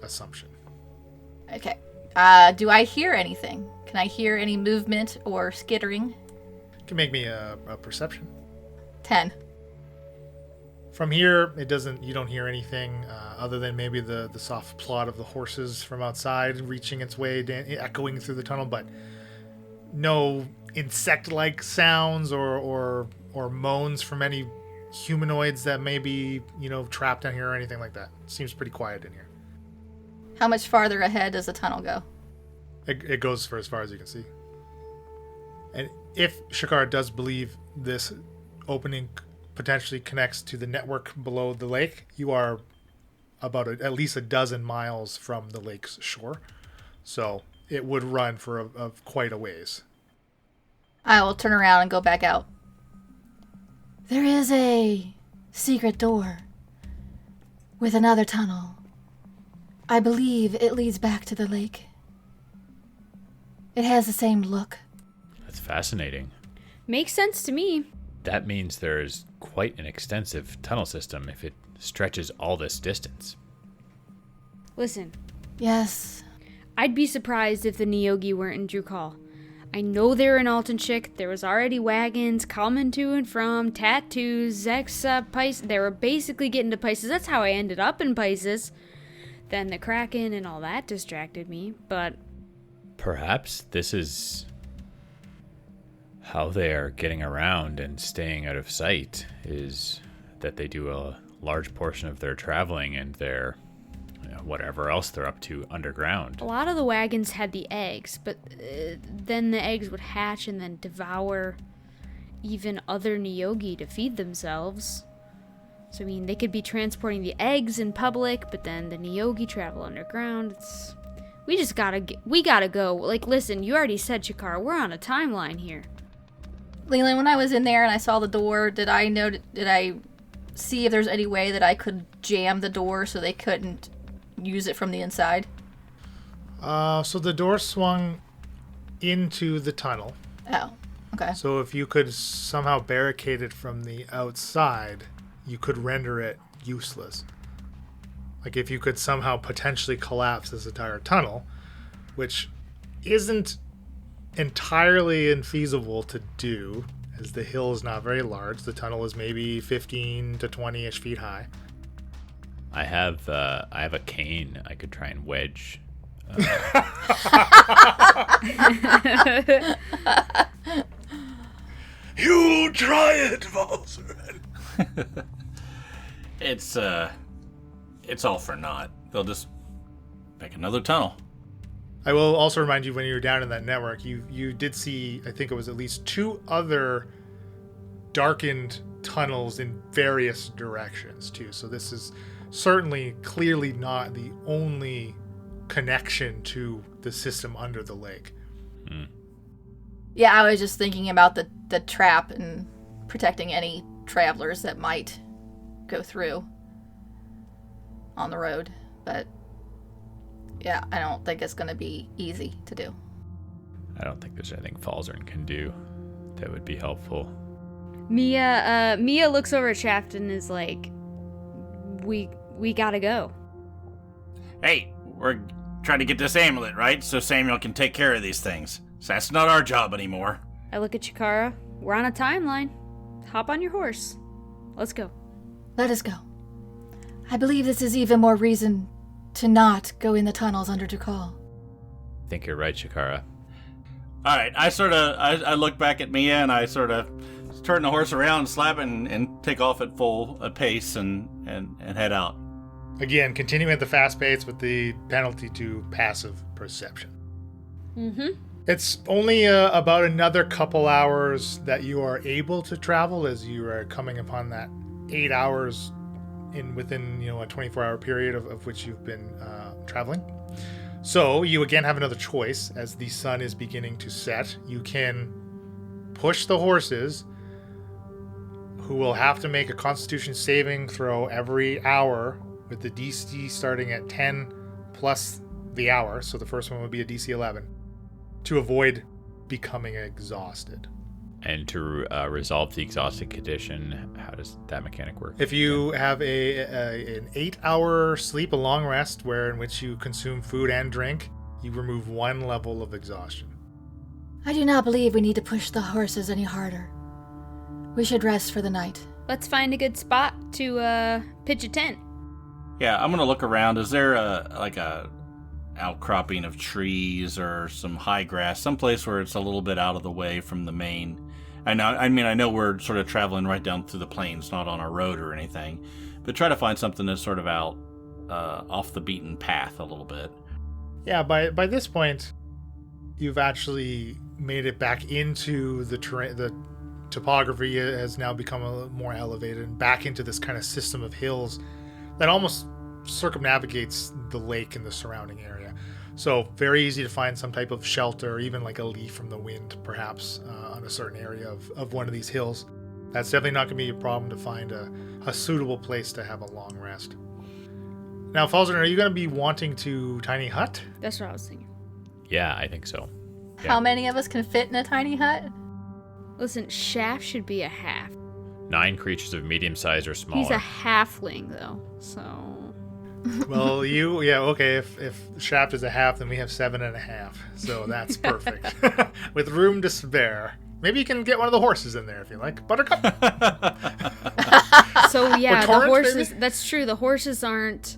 assumption. Okay. Do I hear anything? Can I hear any movement or skittering? You can make me a perception. 10. From here, you don't hear anything other than maybe the soft plod of the horses from outside reaching its way, echoing through the tunnel, but no insect-like sounds or moans from any humanoids that may be, trapped down here or anything like that. It seems pretty quiet in here. How much farther ahead does the tunnel go? It goes for as far as you can see. And if Shakara does believe this opening potentially connects to the network below the lake, you are about at least a dozen miles from the lake's shore. So it would run for quite a ways. I will turn around and go back out. There is a secret door with another tunnel. I believe it leads back to the lake. It has the same look. That's fascinating. Makes sense to me. That means there's quite an extensive tunnel system if it stretches all this distance. Listen, Yes. I'd be surprised if the Neogi weren't in Drukhall. I know they're in Altenshik. There was already wagons coming to and from, tattoos, Zexa, Pisces. They were basically getting to Pisces. That's how I ended up in Pisces. Then the Kraken and all that distracted me, but... Perhaps this is how they are getting around and staying out of sight, is that they do a large portion of their traveling and their whatever else they're up to underground. A lot of the wagons had the eggs, but then the eggs would hatch and then devour even other Neogi to feed themselves. So, I mean, they could be transporting the eggs in public, but then the Neogi travel underground. We gotta go. Like, listen, you already said, Shakara, we're on a timeline here. Leland, when I was in there and I saw the door, did I see if there's any way that I could jam the door so they couldn't use it from the inside? So the door swung into the tunnel. Oh, okay. So if you could somehow barricade it from the outside, you could render it useless. Like if you could somehow potentially collapse this entire tunnel, which isn't entirely infeasible to do, as the hill is not very large. The tunnel is maybe 15 to 20-ish feet high. I have a cane I could try and wedge. You try it, Valzeren. It's all for naught. They'll just make another tunnel. I will also remind you, when you were down in that network, you did see, I think it was at least 2 other darkened tunnels in various directions too. So this is certainly clearly not the only connection to the system under the lake. Yeah, I was just thinking about the trap and protecting any travelers that might go through on the road. But yeah, I don't think it's going to be easy to do. I don't think there's anything Falzern can do that would be helpful. Mia looks over at Shaft and is like, we gotta go. Hey, we're trying to get this amulet, right? So Samuel can take care of these things. So that's not our job anymore. I look at Chikara. We're on a timeline. Hop on your horse. Let's go. Let us go. I believe this is even more reason to not go in the tunnels under Drukhall. I think you're right, Shakara. All right, I look back at Mia and I sort of turn the horse around, slap it, and take off at full pace and head out. Again, continuing at the fast pace with the penalty to passive perception. Mm-hmm. It's only about another couple hours that you are able to travel, as you are coming upon that 8 hours within a 24-hour period of which you've been traveling. So you again have another choice. As the sun is beginning to set, you can push the horses, who will have to make a Constitution saving throw every hour, with the DC starting at 10 plus the hour. So the first one would be a DC 11, to avoid becoming exhausted. And to resolve the exhausted condition, how does that mechanic work? If you have an 8-hour sleep, a long rest, in which you consume food and drink, you remove 1 level of exhaustion. I do not believe we need to push the horses any harder. We should rest for the night. Let's find a good spot to pitch a tent. Yeah, I'm gonna look around. Is there a outcropping of trees or some high grass, someplace where it's a little bit out of the way from the main? I know we're sort of traveling right down through the plains, not on a road or anything, but try to find something that's sort of out off the beaten path a little bit. Yeah, by this point, you've actually made it back into the terrain. The topography has now become a little more elevated and back into this kind of system of hills that almost circumnavigates the lake and the surrounding area. So very easy to find some type of shelter, or even like a leaf from the wind, perhaps, on a certain area of one of these hills. That's definitely not going to be a problem to find a suitable place to have a long rest. Now, Falzern, are you going to be wanting to tiny hut? That's what I was thinking. Yeah, I think so. Yeah. How many of us can fit in a tiny hut? Listen, Shaft should be a half. 9 creatures of medium size or smaller. He's a halfling, though, so... Well, okay. If Shaft is a half, then we have 7.5. So that's perfect. With room to spare. Maybe you can get one of the horses in there if you like. Buttercup. So yeah, Torrent, the horses. maybe? That's true. The horses aren't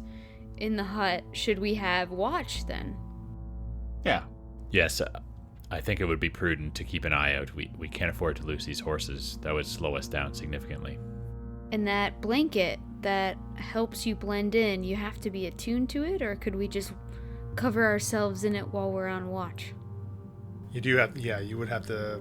in the hut. Should we have watch then? Yeah. Yes, I think it would be prudent to keep an eye out. We can't afford to lose these horses. That would slow us down significantly. And that blanket that helps you blend in, you have to be attuned to it, or could we just cover ourselves in it while we're on watch? You do have, you would have to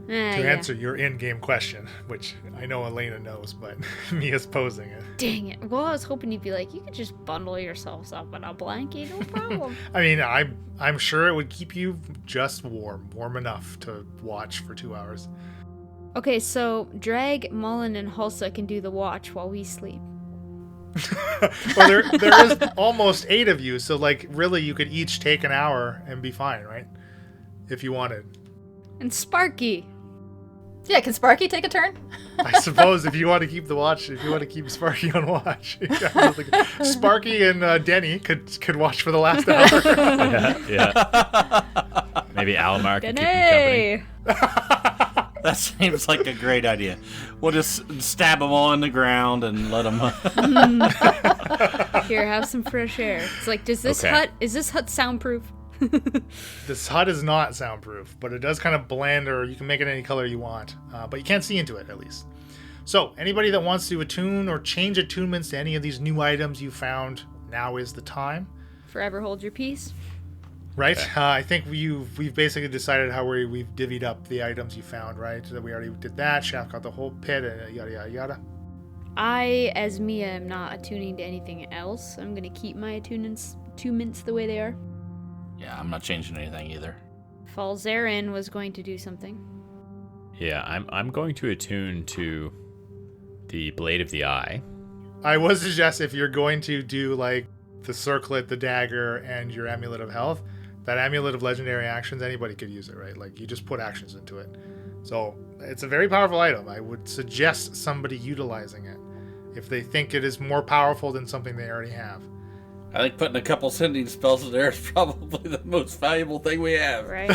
Yeah. answer your in-game question, which I know Elena knows, but Mia's posing it. Dang it. Well, I was hoping you'd be like, you could just bundle yourselves up in a blanket, no problem. I mean, I'm sure it would keep you just warm enough to watch for 2 hours. Okay, so Drag, Mullen, and Hulsa can do the watch while we sleep. Well, there is almost 8 of you, so like really you could each take an hour and be fine, right? If you wanted. And Sparky. Yeah, can Sparky take a turn? I suppose if you want to keep the watch, if you want to keep Sparky on watch, Sparky and Denny could watch for the last hour. Yeah. Maybe Almar can keep Denny! him company. That seems like a great idea. We'll just stab them all in the ground and let them... Here, have some fresh air. It's like, is this hut soundproof? This hut is not soundproof, but it does kind of blend, or you can make it any color you want, but you can't see into it, at least. So, anybody that wants to attune or change attunements to any of these new items you found, now is the time. Forever hold your peace. Right? Okay. I think we've basically decided how we've divvied up the items you found, right? So we already did that. Shaft got the whole pit, and yada, yada, yada. I, as Mia, am not attuning to anything else. I'm going to keep my attunements the way they are. Yeah, I'm not changing anything either. Falzarin was going to do something. Yeah, I'm going to attune to the Blade of the Eye. I would suggest if you're going to do like the circlet, the dagger, and your amulet of health, that amulet of legendary actions, anybody could use it, right? Like you just put actions into it. So it's a very powerful item. I would suggest somebody utilizing it if they think it is more powerful than something they already have. I think putting a couple sending spells in there is probably the most valuable thing we have. Right?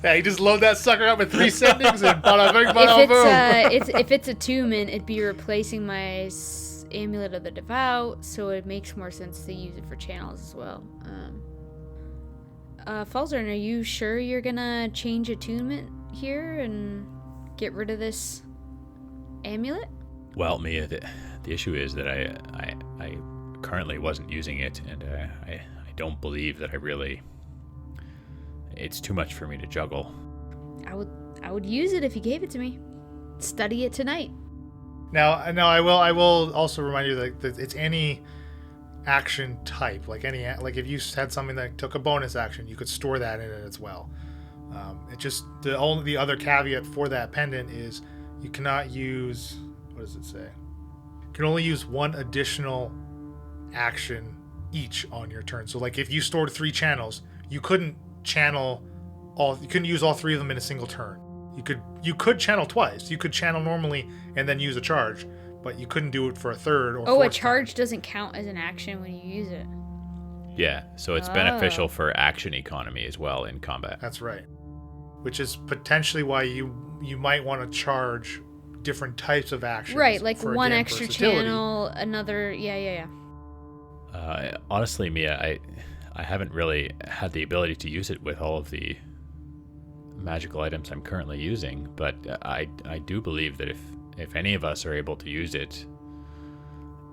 Yeah, you just load that sucker up with 3 sendings and bada bing, bada boom. If it's attunement, it'd be replacing my Amulet of the Devout, so it makes more sense to use it for channels as well. Falzarin, are you sure you're gonna change attunement here and get rid of this amulet? Well, Mia, the issue is that I currently wasn't using it, and I don't believe that I really... It's too much for me to juggle. I would use it if you gave it to me. Study it tonight. Now, I will also remind you that it's any action type. Like if you had something that took a bonus action, you could store that in it as well. It just the other caveat for that pendant is you cannot use, what does it say? You can only use 1 additional action each on your turn. So like if you stored 3 channels, you couldn't channel you couldn't use all 3 of them in a single turn. You could channel twice. You could channel normally and then use a charge, but you couldn't do it for a third or Oh, a fourth charge time. doesn't count as an action when you use it. Yeah, so it's beneficial for action economy as well in combat. That's right. Which is potentially why you might want to charge different types of actions. Right, like for, one again, extra versatility. channel, another. Yeah. Honestly, Mia, I haven't really had the ability to use it with all of the magical items I'm currently using, but I do believe that if any of us are able to use it,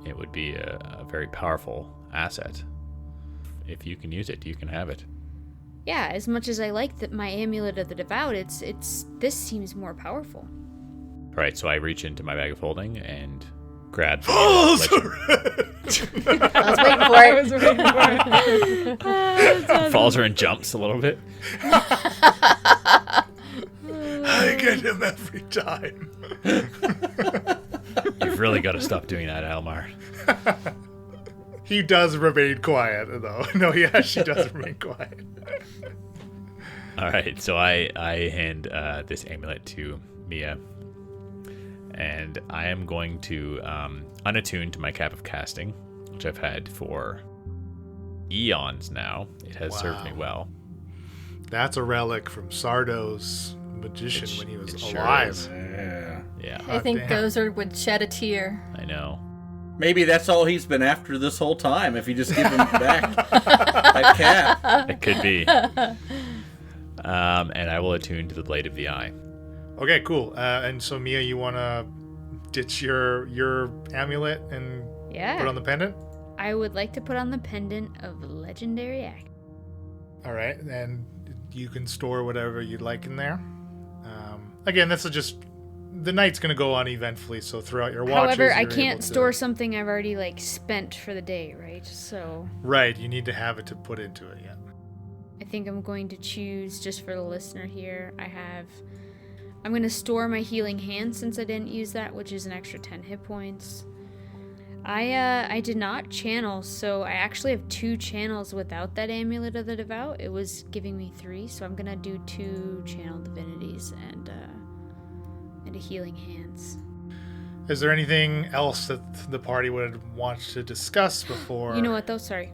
it would be a very powerful asset. If you can use it, you can have it. Yeah, as much as I like that my Amulet of the Devout, this seems more powerful. All right, so I reach into my bag of holding and grab. I was waiting for it. Falzer and jumps a little bit. I get him every time. You've really got to stop doing that, Almar. He does remain quiet, though. No, he actually does remain quiet. All right, so I hand this amulet to Mia, and I am going to unattune to my Cap of Casting, which I've had for eons now. It has served me well. That's a relic from Sardo's magician when he was it sure alive. is. Yeah, I think damn. Gozer would shed a tear. I know. Maybe that's all he's been after this whole time, if you just give him back that cap. It could be. And I will attune to the Blade of the Eye. Okay, cool. And so, Mia, you want to ditch your amulet and Yeah. put on the pendant? I would like to put on the pendant of Legendary Act. All right, and you can store whatever you'd like in there. Again, this is just... The night's going to go on eventfully, so throughout your watches... However, I you're can't able to- store something I've already spent for the day, right? So Right, you need to have it to put into it, yeah. I think I'm going to choose, just for the listener here, I'm going to store my Healing Hand since I didn't use that, which is an extra 10 hit points. I did not channel, so I actually have 2 channels without that Amulet of the Devout. It was giving me 3, so I'm going to do 2 channel divinities and a Healing Hands. Is there anything else that the party would want to discuss before You know what, though? Sorry.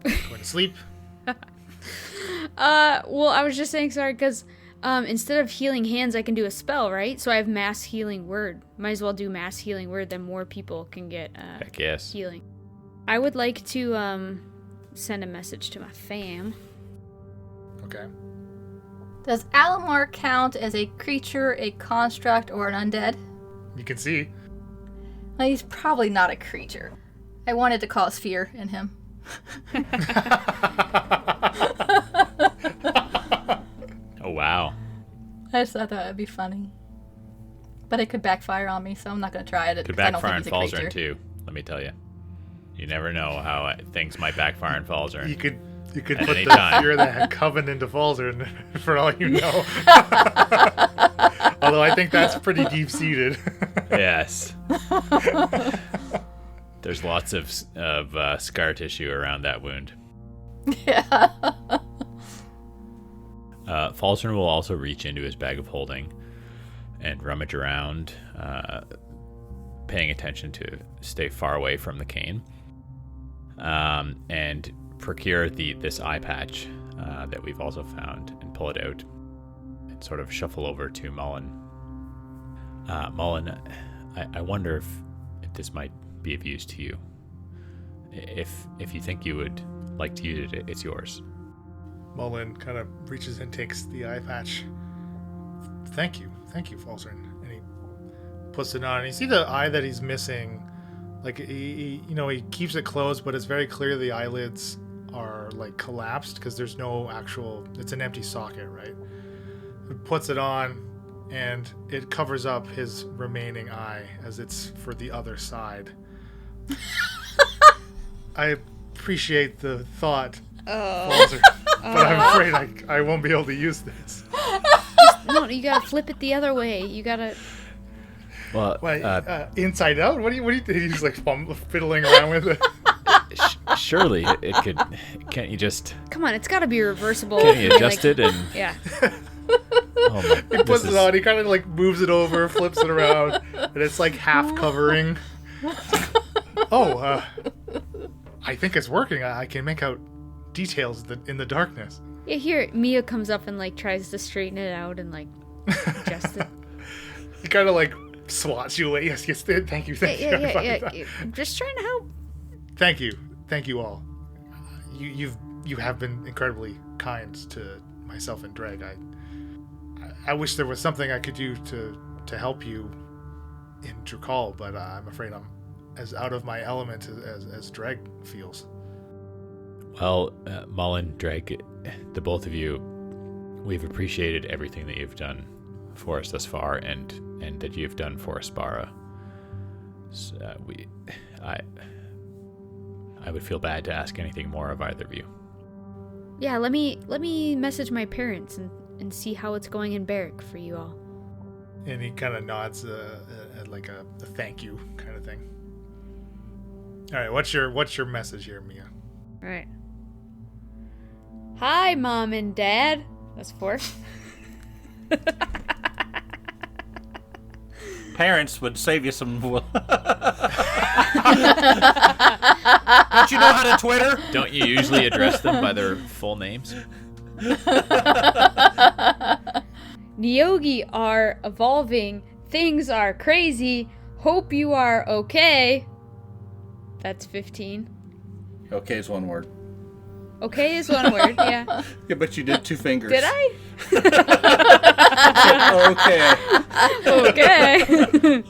going to sleep? Well, I was just saying sorry because instead of Healing Hands, I can do a spell, right? So I have Mass Healing Word. Might as well do Mass Healing Word, then more people can get Heck yes. healing. I would like to send a message to my fam. Okay. Does Alamar count as a creature, a construct, or an undead? You can see. Well, he's probably not a creature. I wanted to cause fear in him. Oh, wow. I just thought that would be funny. But it could backfire on me, so I'm not going to try it. Could 'cause I don't backfire on think he's a Falzern, creature. too. Let me tell you. You never know how things might backfire on Falzern. You could At put any the time. fear that coven into Falzer, for all you know. Although I think that's pretty deep-seated. Yes. There's lots of scar tissue around that wound. Yeah. Falzern will also reach into his bag of holding and rummage around, paying attention to stay far away from the cane, and procure this eye patch that we've also found and pull it out and sort of shuffle over to Mullen. Mullen, I wonder if this might be of use to you. If you think you would like to use it, it's yours. Mullen kind of reaches and takes the eye patch. Thank you, Falzern. And he puts it on. And you see the eye that he's missing. Like he keeps it closed, but it's very clear the eyelids are collapsed because there's no actual. It's an empty socket, right? He puts it on, and it covers up his remaining eye as it's for the other side. I appreciate the thought, Falzern, but I'm afraid I won't be able to use this. No, you gotta flip it the other way. You gotta. Well, Inside out? What do you think? He's fiddling around with it. Surely it could. Can't you just? Come on, it's got to be reversible. Can you adjust it and? Yeah. Oh my! He puts it on. He kind of like moves it over, flips it around, and it's like half covering. I think it's working. I can make out details in the darkness. Yeah, here, Mia comes up and, like, tries to straighten it out and, like, adjust it. He kind of like swats you away. Yes, thank you. Yeah. I'm just trying to help. Thank you all. You have been incredibly kind to myself and Dreg. I wish there was something I could do to help you in Drukhall, but I'm afraid I'm as out of my element as Dreg feels. Well, Mullen, Dreg, the both of you, we've appreciated everything that you've done for us thus far, and that you've done for Aspara. So, I would feel bad to ask anything more of either of you. Yeah, let me message my parents and see how it's going in Barrack for you all. And he kind of nods at like a thank you kind of thing. All right, what's your message here, Mia? All right. Hi, Mom and Dad. That's 4. Parents would save you some. Don't you know how to Twitter? Don't you usually address them by their full names? Neogi are evolving. Things are crazy. Hope you are okay. That's 15. Okay is one word. Okay is one word, yeah. Yeah, but you did 2 fingers. Did I? Okay. Okay.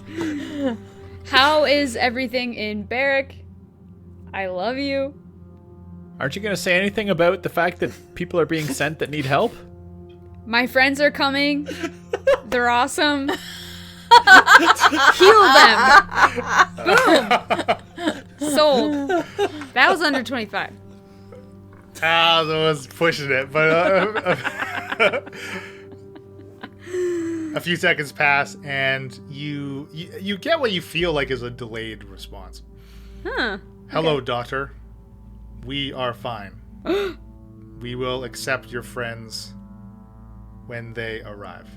How is everything in Barrack? I love you. Aren't you going to say anything about the fact that people are being sent that need help? My friends are coming. They're awesome. Heal them. Boom. Sold. That was under 25. That was pushing it, but a few seconds pass, and you get what you feel like is a delayed response. Huh. Hello, daughter. We are fine. We will accept your friends when they arrive.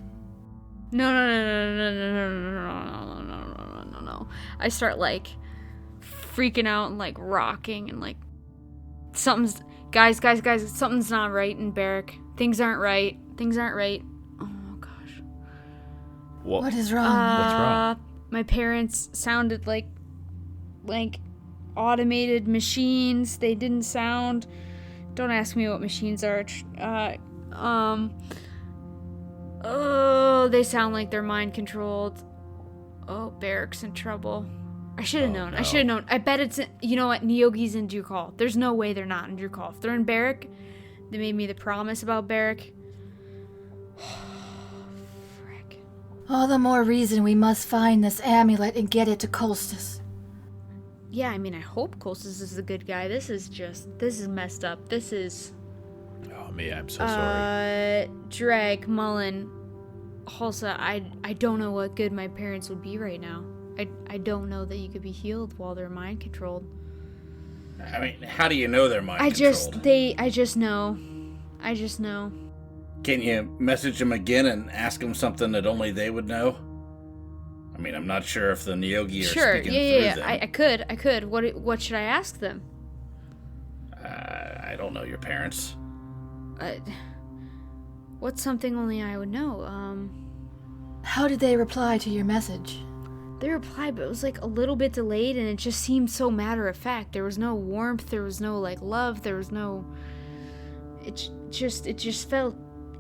No. I start like freaking out and like rocking and like guys, something's not right in Barrack. Things aren't right. Oh gosh. What is wrong? What's wrong? My parents sounded like automated machines. They didn't sound. Don't ask me what machines are. Oh, they sound like they're mind controlled. Oh, Barrack's in trouble. I should have known. No. I should have known. I bet it's you know what? Neogi's in Drukhall. There's no way they're not in Drukhall. If they're in Barrack, they made me the promise about Barrack. Frick. All the more reason we must find this amulet and get it to Colstus. Yeah, I mean, I hope Colstus is a good guy. This is messed up. This is... Oh, me, I'm so sorry. Dreg, Mullen, Hulsa, I don't know what good my parents would be right now. I don't know that you could be healed while they're mind controlled. I mean, how do you know they're mind controlled? I just know. Can you message them again and ask them something that only they would know? I mean, I'm not sure if the Neogi are speaking through them. I could. What should I ask them? I don't know your parents. What's something only I would know? How did they reply to your message? They replied, but it was like a little bit delayed, and it just seemed so matter of fact. There was no warmth. There was no like love. There was no. It just felt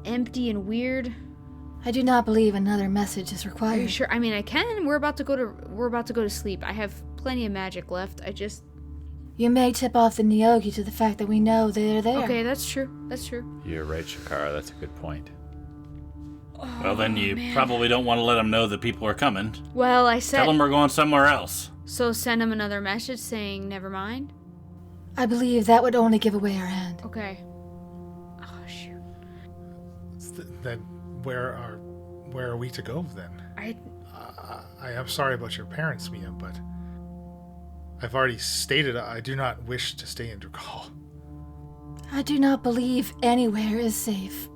empty and weird. I do not believe another message is Are required. you sure? I mean, I can. We're about to go to sleep. I have plenty of magic left. You may tip off the Neogi to the fact that we know they're there. Okay, that's true. You're right, Shakara. That's a good point. Well, then you probably don't want to let them know that people are coming. Well, I said. Tell them we're going somewhere else. So send them another message saying never mind. I believe that would only give away our hand. Okay. Oh shoot. Then where are we to go then? I am sorry about your parents, Mia, but I've already stated I do not wish to stay in Drukhall. I do not believe anywhere is safe.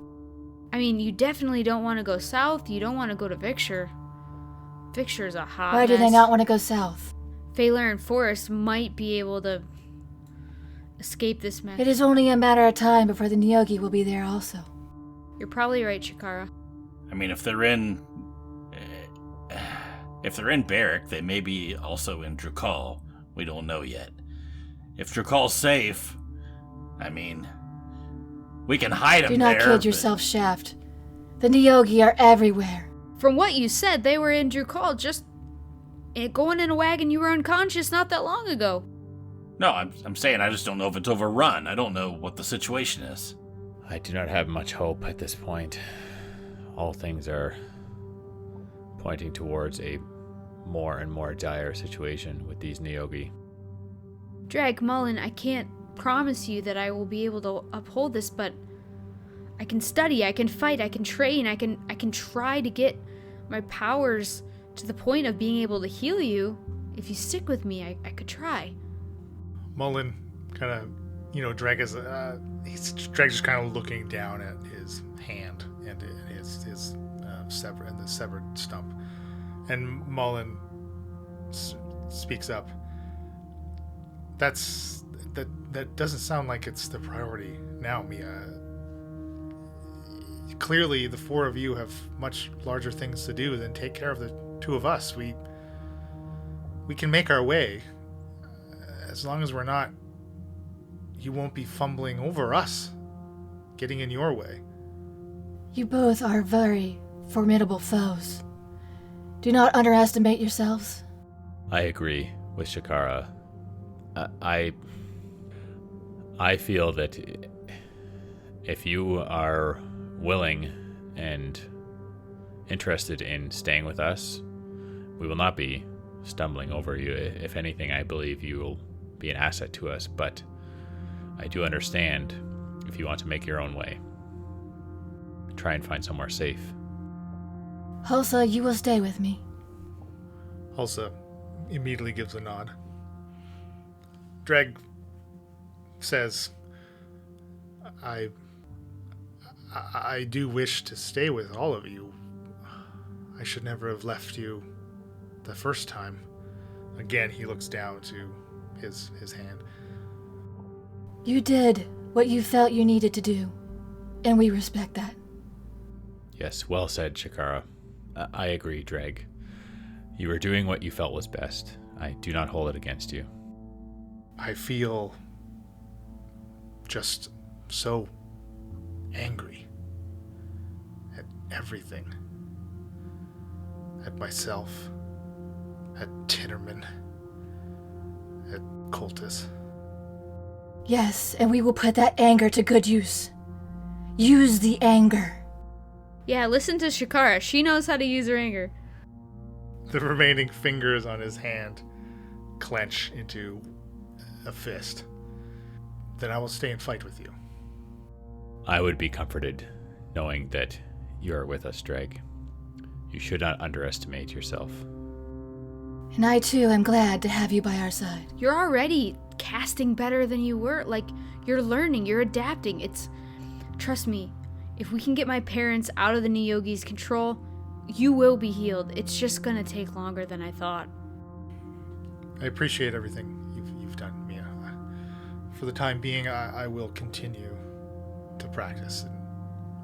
I mean, you definitely don't want to go south. You don't want to go to Victor. Victor's a hot Why do they mess. not want to go south? Feyler Forest might be able to escape this mess. It is only a matter of time before the Nyogi will be there also. You're probably right, Shikara. I mean, if they're in Barrack, they may be also in Drukhall. We don't know yet. If Drukhall's safe, I mean, we can hide them Do there. not kid yourself, Shaft. The Nyogi are everywhere. From what you said, they were in Drukhall just going in a wagon. You were unconscious not that long ago. No, I'm saying I just don't know if it's overrun. I don't know what the situation is. I do not have much hope at this point. All things are pointing towards a more and more dire situation with these Nyogi. Drag Mullen, I can't promise you that I will be able to uphold this, but I can study, I can fight, I can train, I can try to get my powers to the point of being able to heal you. If you stick with me, I could try. Mullen kind of, Drag's just kind of looking down at his hand and his severed stump, and Mullen speaks up. That doesn't sound like it's the priority now, Mia. Clearly, the four of you have much larger things to do than take care of the two of us. We can make our way. As long as we're not, you won't be fumbling over us, getting in your way. You both are very formidable foes. Do not underestimate yourselves. I agree with Shikara. I feel that if you are willing and interested in staying with us, we will not be stumbling over you. If anything, I believe you will be an asset to us, but I do understand if you want to make your own way. Try and find somewhere safe. Hulsa, you will stay with me. Hulsa immediately gives a nod. Dreg says, I do wish to stay with all of you. I should never have left you the first time. Again, he looks down to his hand. You did what you felt you needed to do, and we respect that. Yes, well said, Shikara. I agree, Dreg. You were doing what you felt was best. I do not hold it against you. I feel just so angry at everything. At myself, at Tinnerman, at Cultus. Yes, and we will put that anger to good use. Use the anger. Yeah, listen to Shikara. She knows how to use her anger. The remaining fingers on his hand clench into a fist. Then I will stay and fight with you. I would be comforted knowing that you are with us, Dreg. You should not underestimate yourself. And I too am glad to have you by our side. You're already casting better than you were. Like, you're learning, you're adapting. Trust me, if we can get my parents out of the Nyogi's control, you will be healed. It's just gonna take longer than I thought. I appreciate everything you've done, Mia. For the time being, I will continue to practice and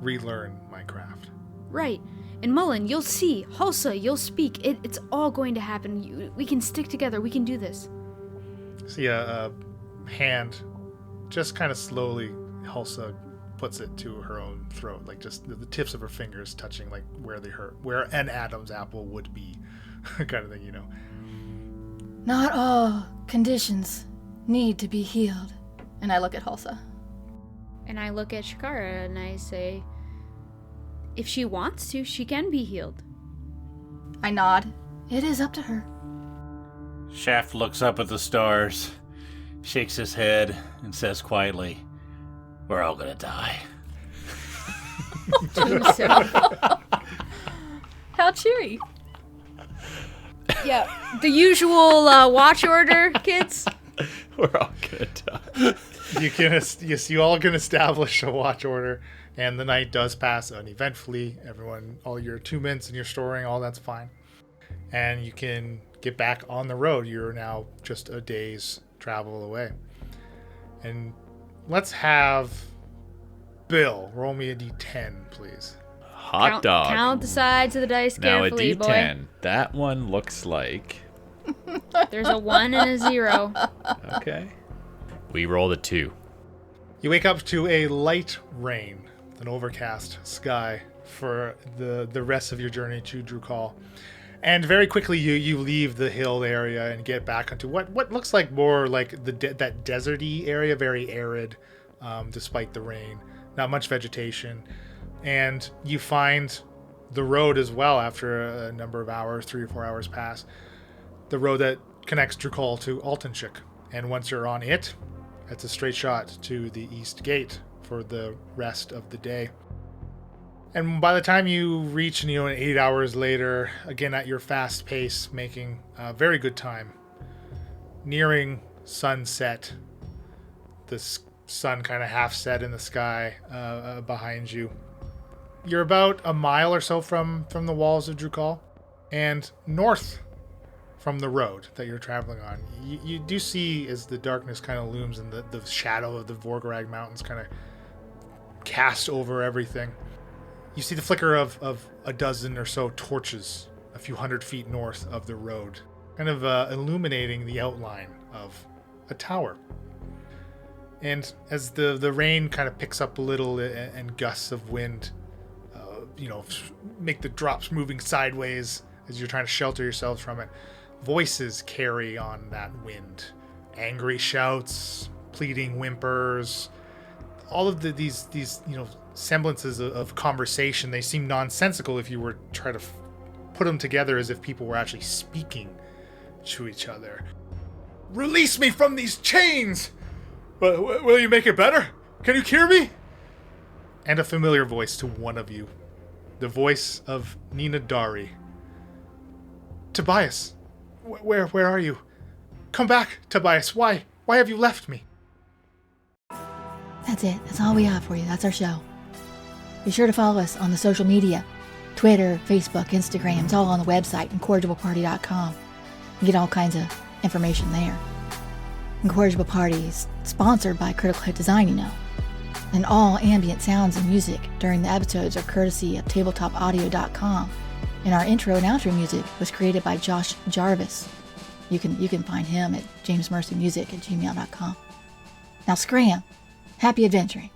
relearn my craft. Right. And Mullen, you'll see. Hulsa, you'll speak. It's all going to happen. We can stick together. We can do this. See a hand, just kind of slowly, Hulsa puts it to her own throat, like just the tips of her fingers touching like where they hurt, where an Adam's apple would be, kind of thing, Not all conditions need to be healed. And I look at Hulsa. And I look at Shikara and I say, if she wants to, she can be healed. I nod. It is up to her. Shaft looks up at the stars, shakes his head, and says quietly, "We're all gonna die." How cheery. Yeah, the usual watch order, kids. We're all good. You all can establish a watch order, and the night does pass uneventfully. Everyone, all your attunements and your storing, all that's fine. And you can get back on the road. You're now just a day's travel away. And let's have Bill roll me a d10, please. Hot dog. Count the sides of the dice Now a carefully, D10. boy. That one looks like. There's a 1 and a 0. Okay. We rolled a 2. You wake up to a light rain, an overcast sky for the rest of your journey to Drukhall. And very quickly you leave the hill area and get back into what looks like more like that deserty area, very arid, despite the rain. Not much vegetation. And you find the road as well after a number of hours, 3 or 4 hours pass. The road that connects Drukhall to Altenshik. And once you're on it, it's a straight shot to the East Gate for the rest of the day. And by the time you reach, 8 hours later, again at your fast pace, making very good time, nearing sunset, the sun kind of half set in the sky behind you. You're about a mile or so from the walls of Drukhall, and north from the road that you're traveling on. You do see, as the darkness kind of looms and the shadow of the Vorgarag Mountains kind of cast over everything, you see the flicker of a dozen or so torches a few hundred feet north of the road, kind of illuminating the outline of a tower. And as the rain kind of picks up a little and gusts of wind, make the drops moving sideways as you're trying to shelter yourselves from it, voices carry on that wind. Angry shouts, pleading whimpers, all of these semblances of conversation. They seem nonsensical if you were trying to put them together as if people were actually speaking to each other. Release me from these chains! Will you make it better? Can you cure me? And a familiar voice to one of you. The voice of Nina Dari. Tobias, where are you? Come back, Tobias. Why have you left me? That's it. That's all we have for you. That's our show. Be sure to follow us on the social media. Twitter, Facebook, Instagram. It's all on the website, incorrigibleparty.com. You get all kinds of information there. Incorrigible Party is sponsored by Critical Hit Design, And all ambient sounds and music during the episodes are courtesy of tabletopaudio.com. And our intro and outro music was created by Josh Jarvis. You can find him at jamesmercymusic@gmail.com. Now scram. Happy adventuring.